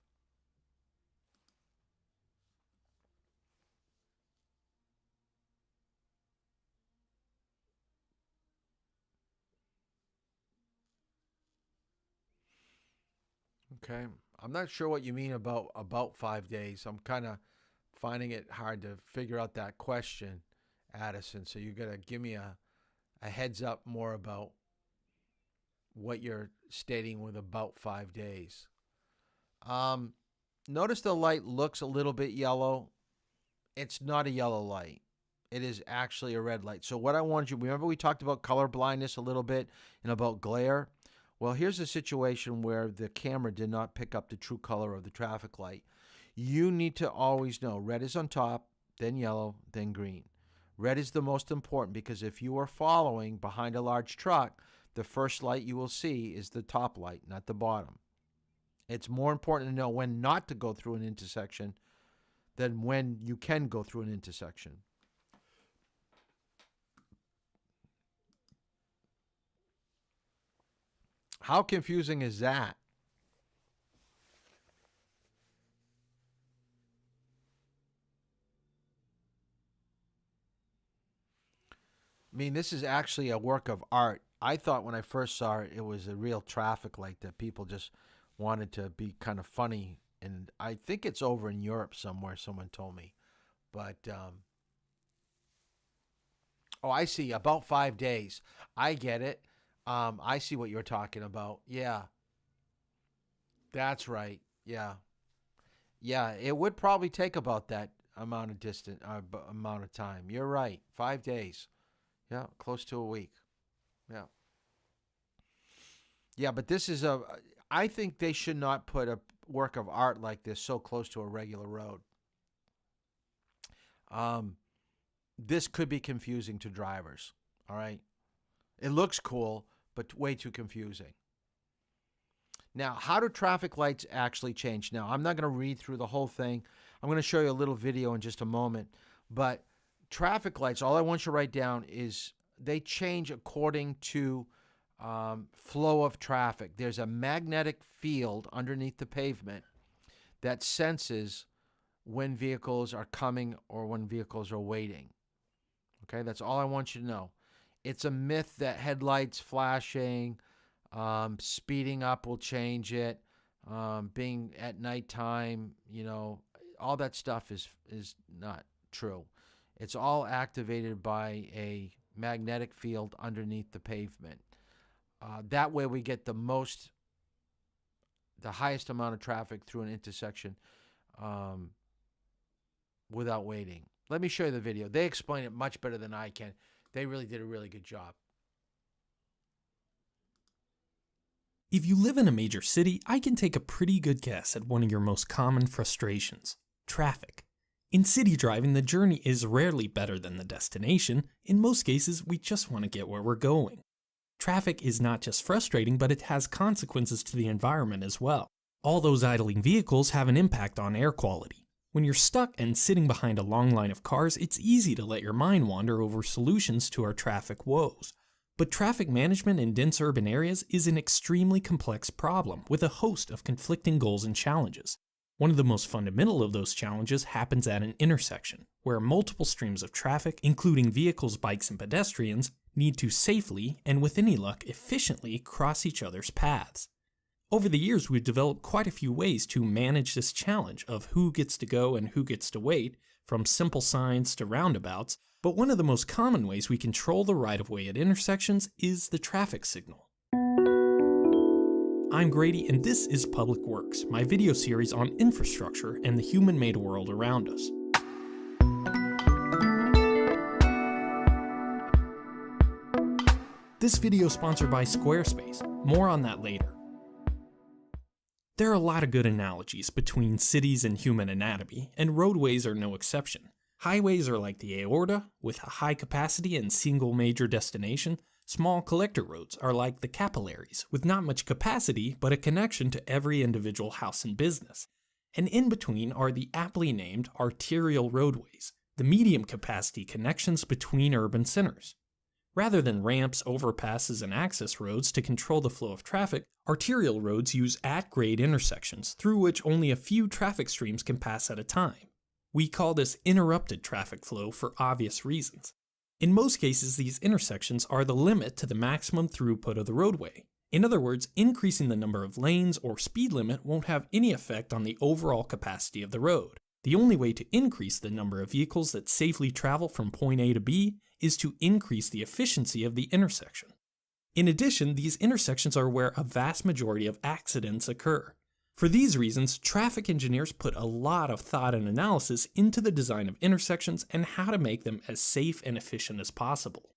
Okay. I'm not sure what you mean about 5 days. I'm kind of finding it hard to figure out that question, Addison. So you got to give me a heads up more about what you're stating with about 5 days. Notice the light looks a little bit yellow. It's not a yellow light. It is actually a red light. So what I wanted you, remember we talked about color blindness a little bit and about glare? Well, here's a situation where the camera did not pick up the true color of the traffic light. You need to always know red is on top, then yellow, then green. Red is the most important because if you are following behind a large truck, the first light you will see is the top light, not the bottom. It's more important to know when not to go through an intersection than when you can go through an intersection. How confusing is that? I mean, this is actually a work of art. I thought when I first saw it, it was a real traffic light that people just wanted to be kind of funny. And I think it's over in Europe somewhere, someone told me. But, oh, I see. About 5 days. I get it. I see what you're talking about. Yeah, that's right. Yeah. Yeah, it would probably take about that amount of amount of time. You're right. 5 days. Yeah, close to a week. Yeah. Yeah, but this is I think they should not put a work of art like this so close to a regular road. Um, this could be confusing to drivers. All right. It looks cool, but way too confusing. Now, how do traffic lights actually change? Now, I'm not going to read through the whole thing. I'm going to show you a little video in just a moment. But traffic lights, all I want you to write down is they change according to flow of traffic. There's a magnetic field underneath the pavement that senses when vehicles are coming or when vehicles are waiting. Okay, that's all I want you to know. It's a myth that headlights flashing, speeding up will change it. Being at nighttime, all that stuff is not true. It's all activated by a magnetic field underneath the pavement. That way we get the highest amount of traffic through an intersection without waiting. Let me show you the video. They explain it much better than I can. They really did a really good job. If you live in a major city, I can take a pretty good guess at one of your most common frustrations: traffic. In city driving, the journey is rarely better than the destination. In most cases, we just want to get where we're going. Traffic is not just frustrating, but it has consequences to the environment as well. All those idling vehicles have an impact on air quality. When you're stuck and sitting behind a long line of cars, it's easy to let your mind wander over solutions to our traffic woes. But traffic management in dense urban areas is an extremely complex problem with a host of conflicting goals and challenges. One of the most fundamental of those challenges happens at an intersection, where multiple streams of traffic, including vehicles, bikes, and pedestrians, need to safely, and with any luck, efficiently cross each other's paths. Over the years, we've developed quite a few ways to manage this challenge of who gets to go and who gets to wait, from simple signs to roundabouts, but one of the most common ways we control the right-of-way at intersections is the traffic signal. I'm Grady, and this is Public Works, my video series on infrastructure and the human-made world around us. This video is sponsored by Squarespace. More on that later. There are a lot of good analogies between cities and human anatomy, and roadways are no exception. Highways are like the aorta, with a high capacity and single major destination. Small collector roads are like the capillaries, with not much capacity but a connection to every individual house and business. And in between are the aptly named arterial roadways, the medium capacity connections between urban centers. Rather than ramps, overpasses, and access roads to control the flow of traffic, arterial roads use at-grade intersections through which only a few traffic streams can pass at a time. We call this interrupted traffic flow for obvious reasons. In most cases, these intersections are the limit to the maximum throughput of the roadway. In other words, increasing the number of lanes or speed limit won't have any effect on the overall capacity of the road. The only way to increase the number of vehicles that safely travel from point A to B is to increase the efficiency of the intersection. In addition, these intersections are where a vast majority of accidents occur. For these reasons, traffic engineers put a lot of thought and analysis into the design of intersections and how to make them as safe and efficient as possible.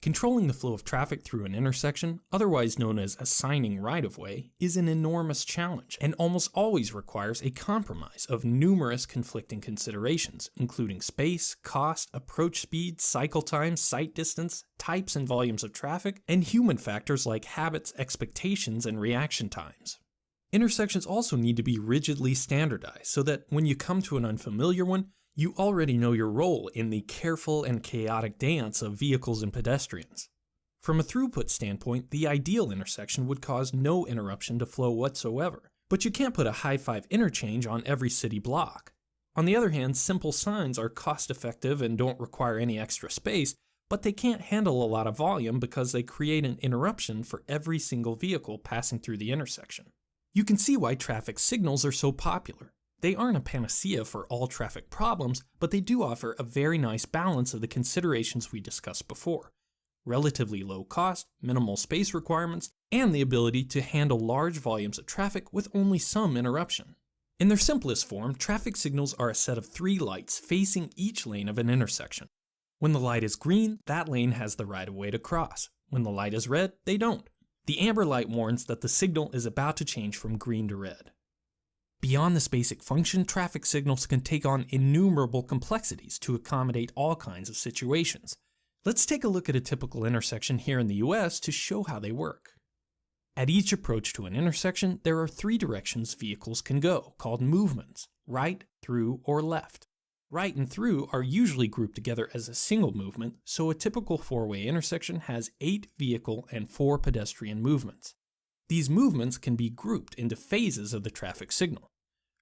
Controlling the flow of traffic through an intersection, otherwise known as assigning right-of-way, is an enormous challenge and almost always requires a compromise of numerous conflicting considerations, including space, cost, approach speed, cycle time, sight distance, types and volumes of traffic, and human factors like habits, expectations, and reaction times. Intersections also need to be rigidly standardized so that when you come to an unfamiliar one, you already know your role in the careful and chaotic dance of vehicles and pedestrians. From a throughput standpoint, the ideal intersection would cause no interruption to flow whatsoever, but you can't put a high-five interchange on every city block. On the other hand, simple signs are cost-effective and don't require any extra space, but they can't handle a lot of volume because they create an interruption for every single vehicle passing through the intersection. You can see why traffic signals are so popular. They aren't a panacea for all traffic problems, but they do offer a very nice balance of the considerations we discussed before. Relatively low cost, minimal space requirements, and the ability to handle large volumes of traffic with only some interruption. In their simplest form, traffic signals are a set of 3 lights facing each lane of an intersection. When the light is green, that lane has the right-of-way to cross. When the light is red, they don't. The amber light warns that the signal is about to change from green to red. Beyond this basic function, traffic signals can take on innumerable complexities to accommodate all kinds of situations. Let's take a look at a typical intersection here in the US to show how they work. At each approach to an intersection, there are 3 directions vehicles can go, called movements: right, through, or left. Right and through are usually grouped together as a single movement, so a typical 4-way intersection has 8 vehicle and 4 pedestrian movements. These movements can be grouped into phases of the traffic signal.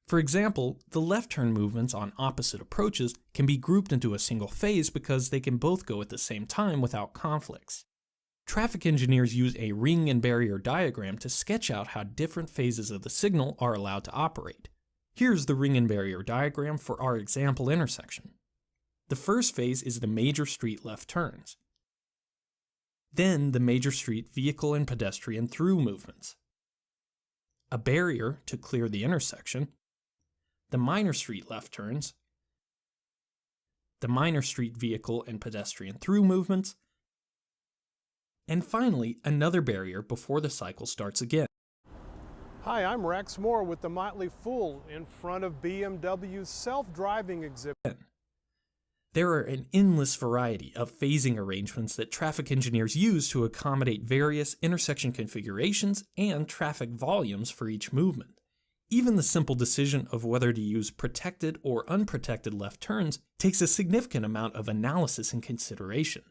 For example, the left turn movements on opposite approaches can be grouped into a single phase because they can both go at the same time without conflicts. Traffic engineers use a ring and barrier diagram to sketch out how different phases of the signal are allowed to operate. Here's the ring and barrier diagram for our example intersection. The first phase is the major street left turns. Then the major street vehicle and pedestrian through movements. A barrier to clear the intersection. The minor street left turns. The minor street vehicle and pedestrian through movements. And finally, another barrier before the cycle starts again. Hi, I'm Rex Moore with the Motley Fool in front of BMW's self-driving exhibit. There are an endless variety of phasing arrangements that traffic engineers use to accommodate various intersection configurations and traffic volumes for each movement. Even the simple decision of whether to use protected or unprotected left turns takes a significant amount of analysis and consideration.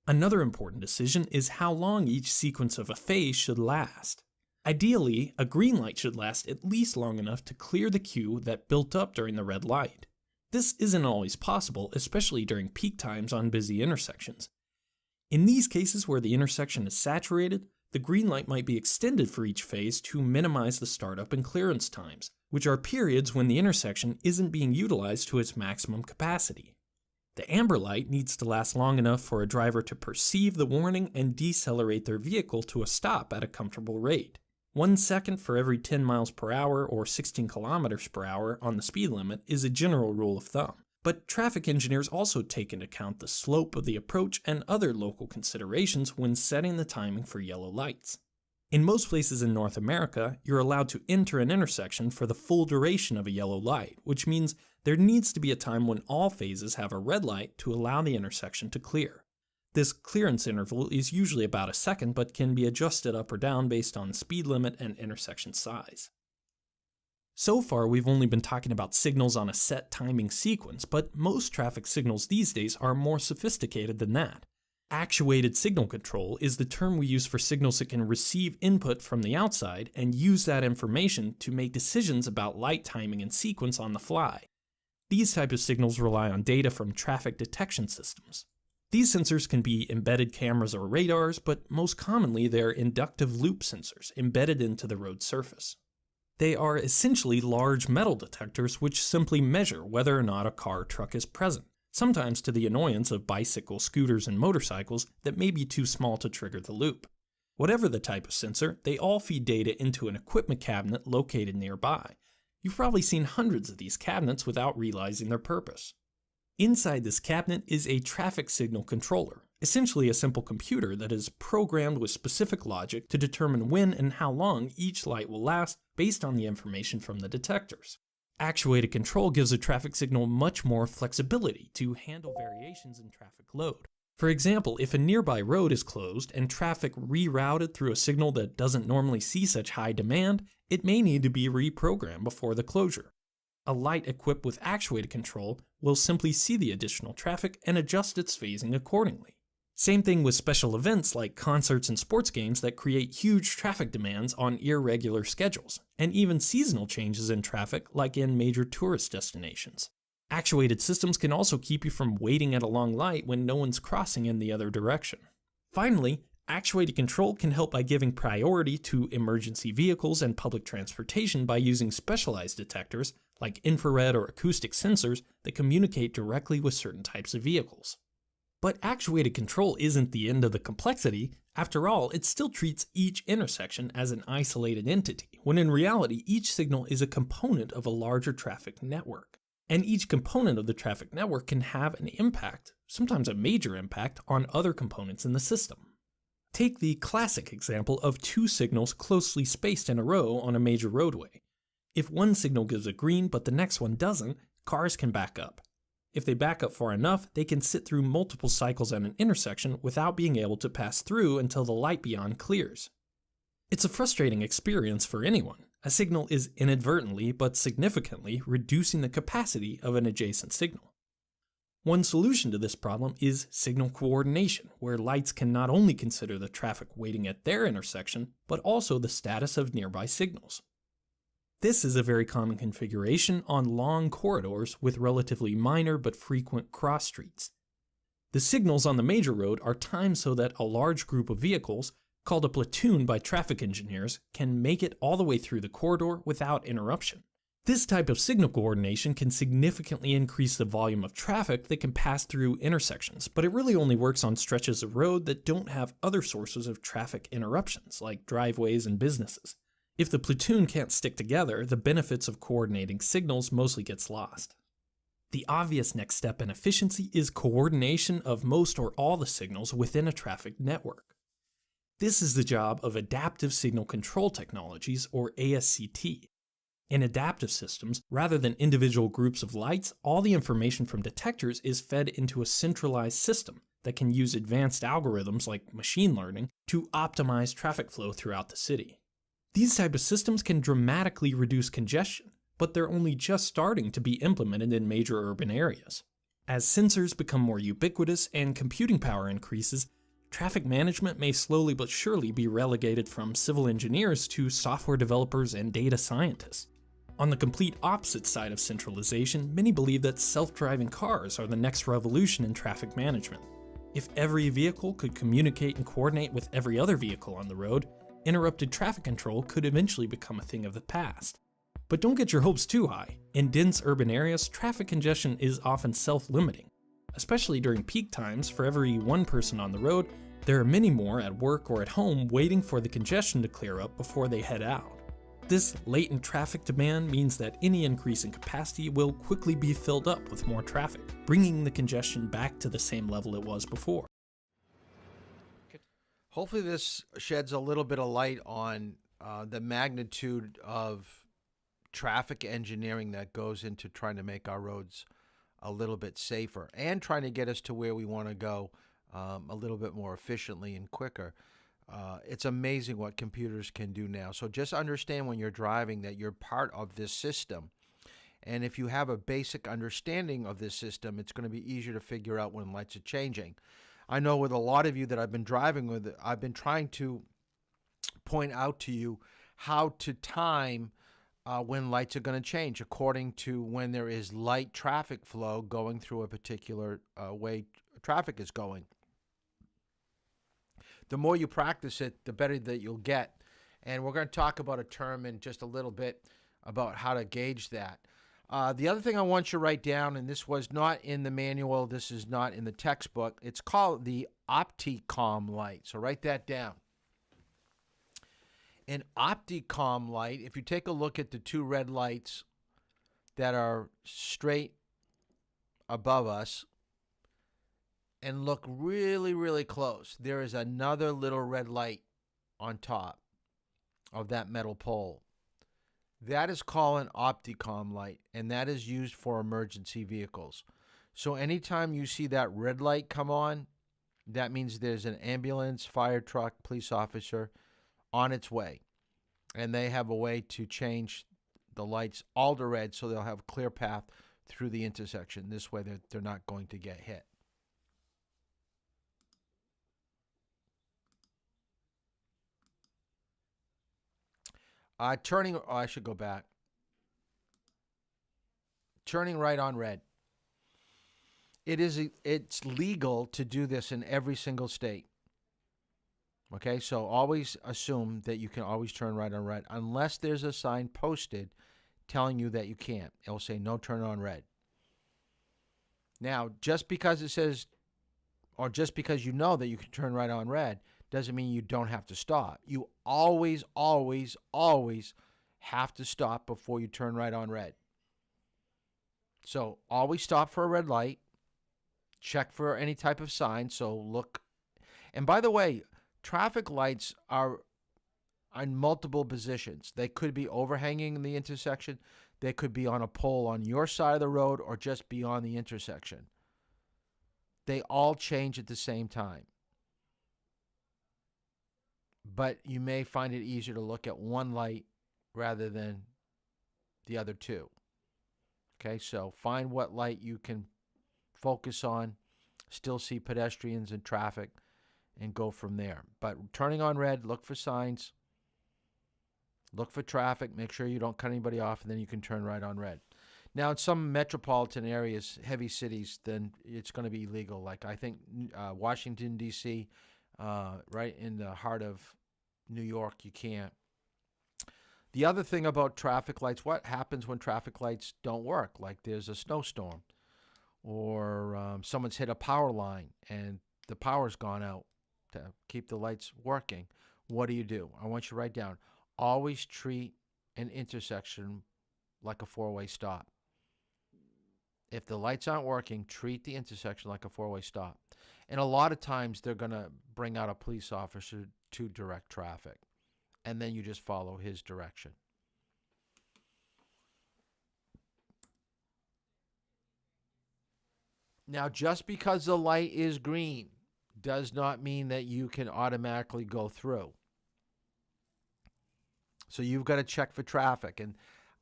Another important decision is how long each sequence of a phase should last. Ideally, a green light should last at least long enough to clear the queue that built up during the red light. This isn't always possible, especially during peak times on busy intersections. In these cases where the intersection is saturated, the green light might be extended for each phase to minimize the startup and clearance times, which are periods when the intersection isn't being utilized to its maximum capacity. The amber light needs to last long enough for a driver to perceive the warning and decelerate their vehicle to a stop at a comfortable rate. 1 second for every 10 miles per hour or 16 kilometers per hour on the speed limit is a general rule of thumb. But traffic engineers also take into account the slope of the approach and other local considerations when setting the timing for yellow lights. In most places in North America, you're allowed to enter an intersection for the full duration of a yellow light, which means there needs to be a time when all phases have a red light to allow the intersection to clear. This clearance interval is usually about a second, but can be adjusted up or down based on speed limit and intersection size. So far, we've only been talking about signals on a set timing sequence, but most traffic signals these days are more sophisticated than that. Actuated signal control is the term we use for signals that can receive input from the outside and use that information to make decisions about light timing and sequence on the fly. These types of signals rely on data from traffic detection systems. These sensors can be embedded cameras or radars, but most commonly they're inductive loop sensors embedded into the road surface. They are essentially large metal detectors which simply measure whether or not a car or truck is present, sometimes to the annoyance of bicycles, scooters, and motorcycles that may be too small to trigger the loop. Whatever the type of sensor, they all feed data into an equipment cabinet located nearby. You've probably seen hundreds of these cabinets without realizing their purpose. Inside this cabinet is a traffic signal controller, essentially a simple computer that is programmed with specific logic to determine when and how long each light will last based on the information from the detectors. Actuated control gives a traffic signal much more flexibility to handle variations in traffic load. For example, if a nearby road is closed and traffic rerouted through a signal that doesn't normally see such high demand, it may need to be reprogrammed before the closure. A light equipped with actuated control will simply see the additional traffic and adjust its phasing accordingly. Same thing with special events like concerts and sports games that create huge traffic demands on irregular schedules, and even seasonal changes in traffic like in major tourist destinations. Actuated systems can also keep you from waiting at a long light when no one's crossing in the other direction. Finally, actuated control can help by giving priority to emergency vehicles and public transportation by using specialized detectors like infrared or acoustic sensors that communicate directly with certain types of vehicles. But actuated control isn't the end of the complexity. After all, it still treats each intersection as an isolated entity, when in reality each signal is a component of a larger traffic network. And each component of the traffic network can have an impact, sometimes a major impact, on other components in the system. Take the classic example of two signals closely spaced in a row on a major roadway. If one signal gives a green but the next one doesn't, cars can back up. If they back up far enough, they can sit through multiple cycles at an intersection without being able to pass through until the light beyond clears. It's a frustrating experience for anyone. A signal is inadvertently but significantly reducing the capacity of an adjacent signal. One solution to this problem is signal coordination, where lights can not only consider the traffic waiting at their intersection, but also the status of nearby signals. This is a very common configuration on long corridors with relatively minor but frequent cross streets. The signals on the major road are timed so that a large group of vehicles, called a platoon by traffic engineers, can make it all the way through the corridor without interruption. This type of signal coordination can significantly increase the volume of traffic that can pass through intersections, but it really only works on stretches of road that don't have other sources of traffic interruptions, like driveways and businesses. If the platoon can't stick together, the benefits of coordinating signals mostly gets lost. The obvious next step in efficiency is coordination of most or all the signals within a traffic network. This is the job of adaptive signal control technologies, or ASCT. In adaptive systems, rather than individual groups of lights, all the information from detectors is fed into a centralized system that can use advanced algorithms like machine learning to optimize traffic flow throughout the city. These type of systems can dramatically reduce congestion, but they're only just starting to be implemented in major urban areas. As sensors become more ubiquitous and computing power increases, traffic management may slowly but surely be relegated from civil engineers to software developers and data scientists. On the complete opposite side of centralization, many believe that self-driving cars are the next revolution in traffic management. If every vehicle could communicate and coordinate with every other vehicle on the road, interrupted traffic control could eventually become a thing of the past. But don't get your hopes too high. In dense urban areas, traffic congestion is often self-limiting. Especially during peak times, for every one person on the road, there are many more at work or at home waiting for the congestion to clear up before they head out. This latent traffic demand means that any increase in capacity will quickly be filled up with more traffic, bringing the congestion back to the same level it was before. Hopefully this sheds a little bit of light on the magnitude of traffic engineering that goes into trying to make our roads a little bit safer and trying to get us to where we want to go a little bit more efficiently and quicker. It's amazing what computers can do now. So just understand when you're driving that you're part of this system. And if you have a basic understanding of this system, it's going to be easier to figure out when lights are changing. I know with a lot of you that I've been driving with, I've been trying to point out to you how to time when lights are going to change according to when there is light traffic flow going through a particular way traffic is going. The more you practice it, the better that you'll get. And we're going to talk about a term in just a little bit about how to gauge that. The other thing I want you to write down, and this was not in the manual, this is not in the textbook, it's called the Opticom light. So write that down. An Opticom light, if you take a look at the two red lights that are straight above us and look really, really close, there is another little red light on top of that metal pole. That is called an Opticom light, and that is used for emergency vehicles. So anytime you see that red light come on, that means there's an ambulance, fire truck, police officer on its way. And they have a way to change the lights all to red so they'll have a clear path through the intersection. This way they're not going to get hit. Turning, oh, I should go back. Turning right on red. It's legal to do this in every single state. Okay, so always assume that you can always turn right on red unless there's a sign posted telling you that you can't. It'll say no turn on red. Now, just because it says, or just because you know that you can turn right on red, doesn't mean you don't have to stop. You always, always, always have to stop before you turn right on red. So always stop for a red light. Check for any type of sign. So look. And by the way, traffic lights are on multiple positions. They could be overhanging the intersection. They could be on a pole on your side of the road or just beyond the intersection. They all change at the same time. But you may find it easier to look at one light rather than the other two. Okay, so find what light you can focus on, still see pedestrians and traffic, and go from there. But turning on red, look for signs, look for traffic, make sure you don't cut anybody off, and then you can turn right on red. Now, in some metropolitan areas, heavy cities, then it's going to be illegal. Like I think Washington, D.C., right in the heart of New York, you can't. The other thing about traffic lights, what happens when traffic lights don't work? Like there's a snowstorm or someone's hit a power line and the power's gone out to keep the lights working. What do? I want you to write down, always treat an intersection like a four-way stop. If the lights aren't working, treat the intersection like a four-way stop. And a lot of times they're going to bring out a police officer to direct traffic. And then you just follow his direction. Now, just because the light is green does not mean that you can automatically go through. So you've got to check for traffic. And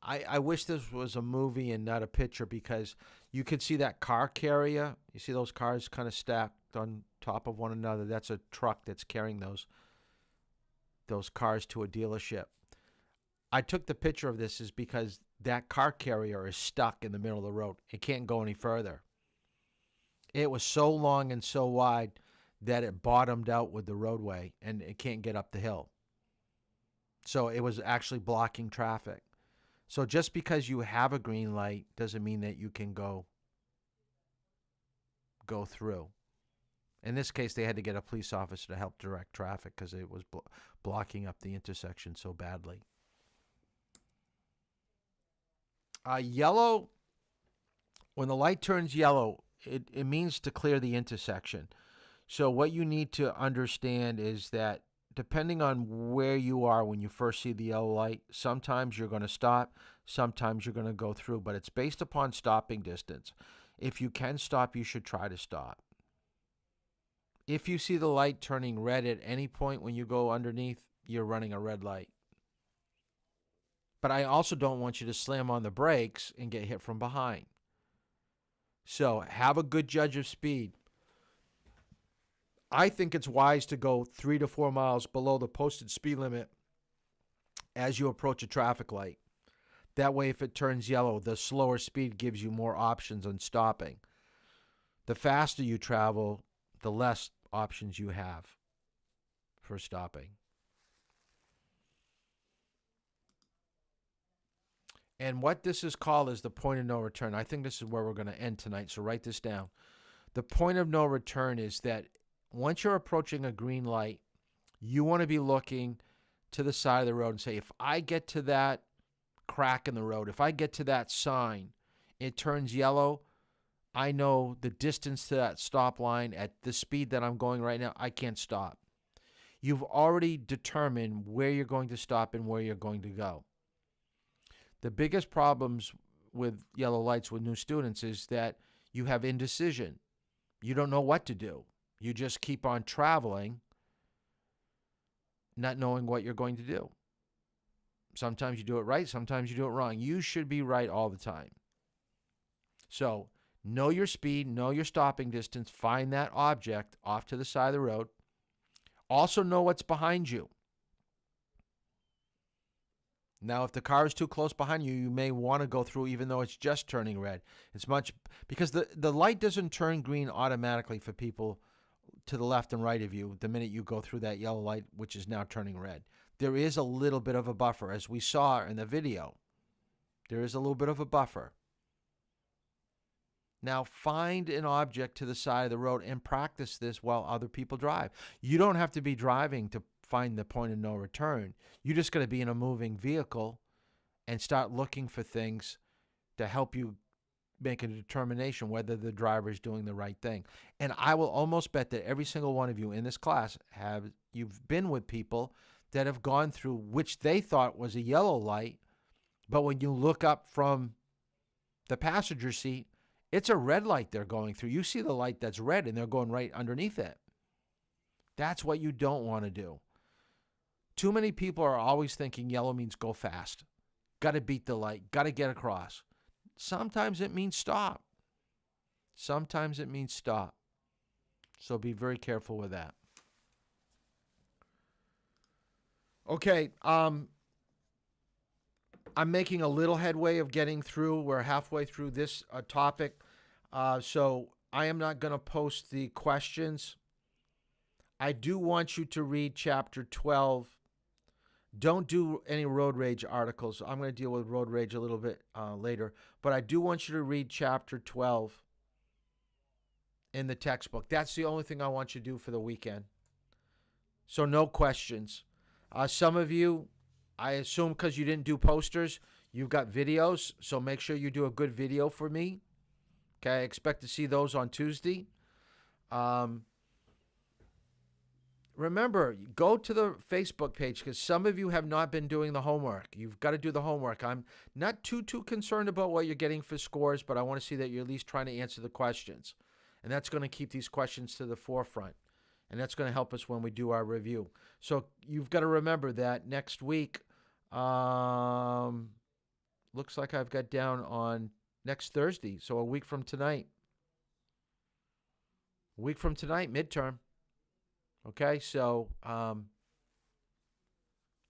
I wish this was a movie and not a picture, because you could see that car carrier. You see those cars kind of stacked on top of one another. That's a truck that's carrying those cars to a dealership. I took the picture of this is because that car carrier is stuck in the middle of the road. It can't go any further. It was so long and so wide that it bottomed out with the roadway and it can't get up the hill. So it was actually blocking traffic. So just because you have a green light doesn't mean that you can go through. In this case, they had to get a police officer to help direct traffic because it was blocking up the intersection so badly. Yellow, when the light turns yellow, it means to clear the intersection. So what you need to understand is that depending on where you are when you first see the yellow light, sometimes you're going to stop, sometimes you're going to go through, but it's based upon stopping distance. If you can stop, you should try to stop. If you see the light turning red at any point when you go underneath, you're running a red light. But I also don't want you to slam on the brakes and get hit from behind. So have a good judge of speed. I think it's wise to go 3 to 4 miles below the posted speed limit as you approach a traffic light. That way, if it turns yellow, the slower speed gives you more options on stopping. The faster you travel, the less options you have for stopping. And what this is called is the point of no return. I think this is where we're going to end tonight, so write this down. The point of no return is that once you're approaching a green light, you want to be looking to the side of the road and say, if I get to that crack in the road, if I get to that sign, it turns yellow, I know the distance to that stop line at the speed that I'm going right now, I can't stop. You've already determined where you're going to stop and where you're going to go. The biggest problems with yellow lights with new students is that you have indecision. You don't know what to do. You just keep on traveling, not knowing what you're going to do. Sometimes you do it right, sometimes you do it wrong. You should be right all the time. So know your speed, know your stopping distance, find that object off to the side of the road. Also know what's behind you. Now, if the car is too close behind you, you may want to go through even though it's just turning red. It's much because the light doesn't turn green automatically for people to the left and right of you the minute you go through that yellow light, which is now turning red. There is a little bit of a buffer, as we saw in the video. There is a little bit of a buffer. Now, find an object to the side of the road and practice this while other people drive. You don't have to be driving to find the point of no return. You're just going to be in a moving vehicle and start looking for things to help you make a determination whether the driver is doing the right thing. And I will almost bet that every single one of you in this class you've been with people that have gone through which they thought was a yellow light, but when you look up from the passenger seat, it's a red light they're going through. You see the light that's red and they're going right underneath it. That's what you don't want to do. Too many people are always thinking yellow means go fast. Got to beat the light. Got to get across. Sometimes it means stop. Sometimes it means stop. So be very careful with that. Okay, I'm making a little headway of getting through. We're halfway through this topic. So I am not going to post the questions. I do want you to read chapter 12. Don't do any road rage articles. I'm going to deal with road rage a little bit later. But I do want you to read chapter 12 in the textbook. That's the only thing I want you to do for the weekend. So no questions. Some of you, I assume because you didn't do posters, you've got videos. So make sure you do a good video for me. Okay, I expect to see those on Tuesday. Remember, go to the Facebook page because some of you have not been doing the homework. You've got to do the homework. I'm not too concerned about what you're getting for scores, but I want to see that you're at least trying to answer the questions. And that's going to keep these questions to the forefront. And that's going to help us when we do our review. So you've got to remember that next week, looks like I've got down on next Thursday, so a week from tonight. A week from tonight, midterm. Okay, so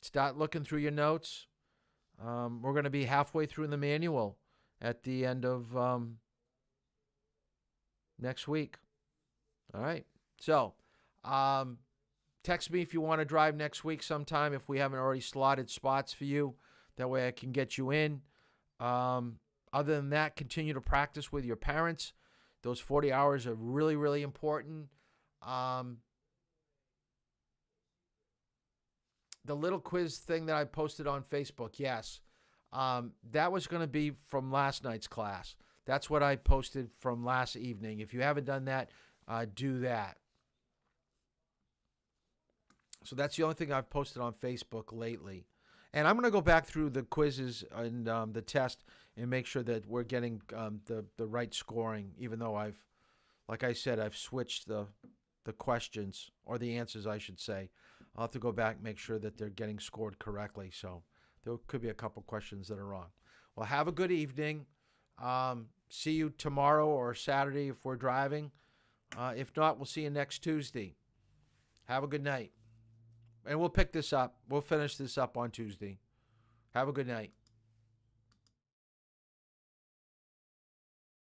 start looking through your notes. We're going to be halfway through the manual at the end of next week. All right, so text me if you want to drive next week sometime if we haven't already slotted spots for you. That way I can get you in. Other than that, continue to practice with your parents. Those 40 hours are really, really important. The little quiz thing that I posted on Facebook, yes. That was going to be from last night's class. That's what I posted from last evening. If you haven't done that, do that. So that's the only thing I've posted on Facebook lately. And I'm going to go back through the quizzes and the test and make sure that we're getting the right scoring, even though like I said, I've switched the questions, or the answers, I should say. I'll have to go back and make sure that they're getting scored correctly. So there could be a couple questions that are wrong. Well, have a good evening. See you tomorrow or Saturday if we're driving. If not, we'll see you next Tuesday. Have a good night. And we'll pick this up. We'll finish this up on Tuesday. Have a good night.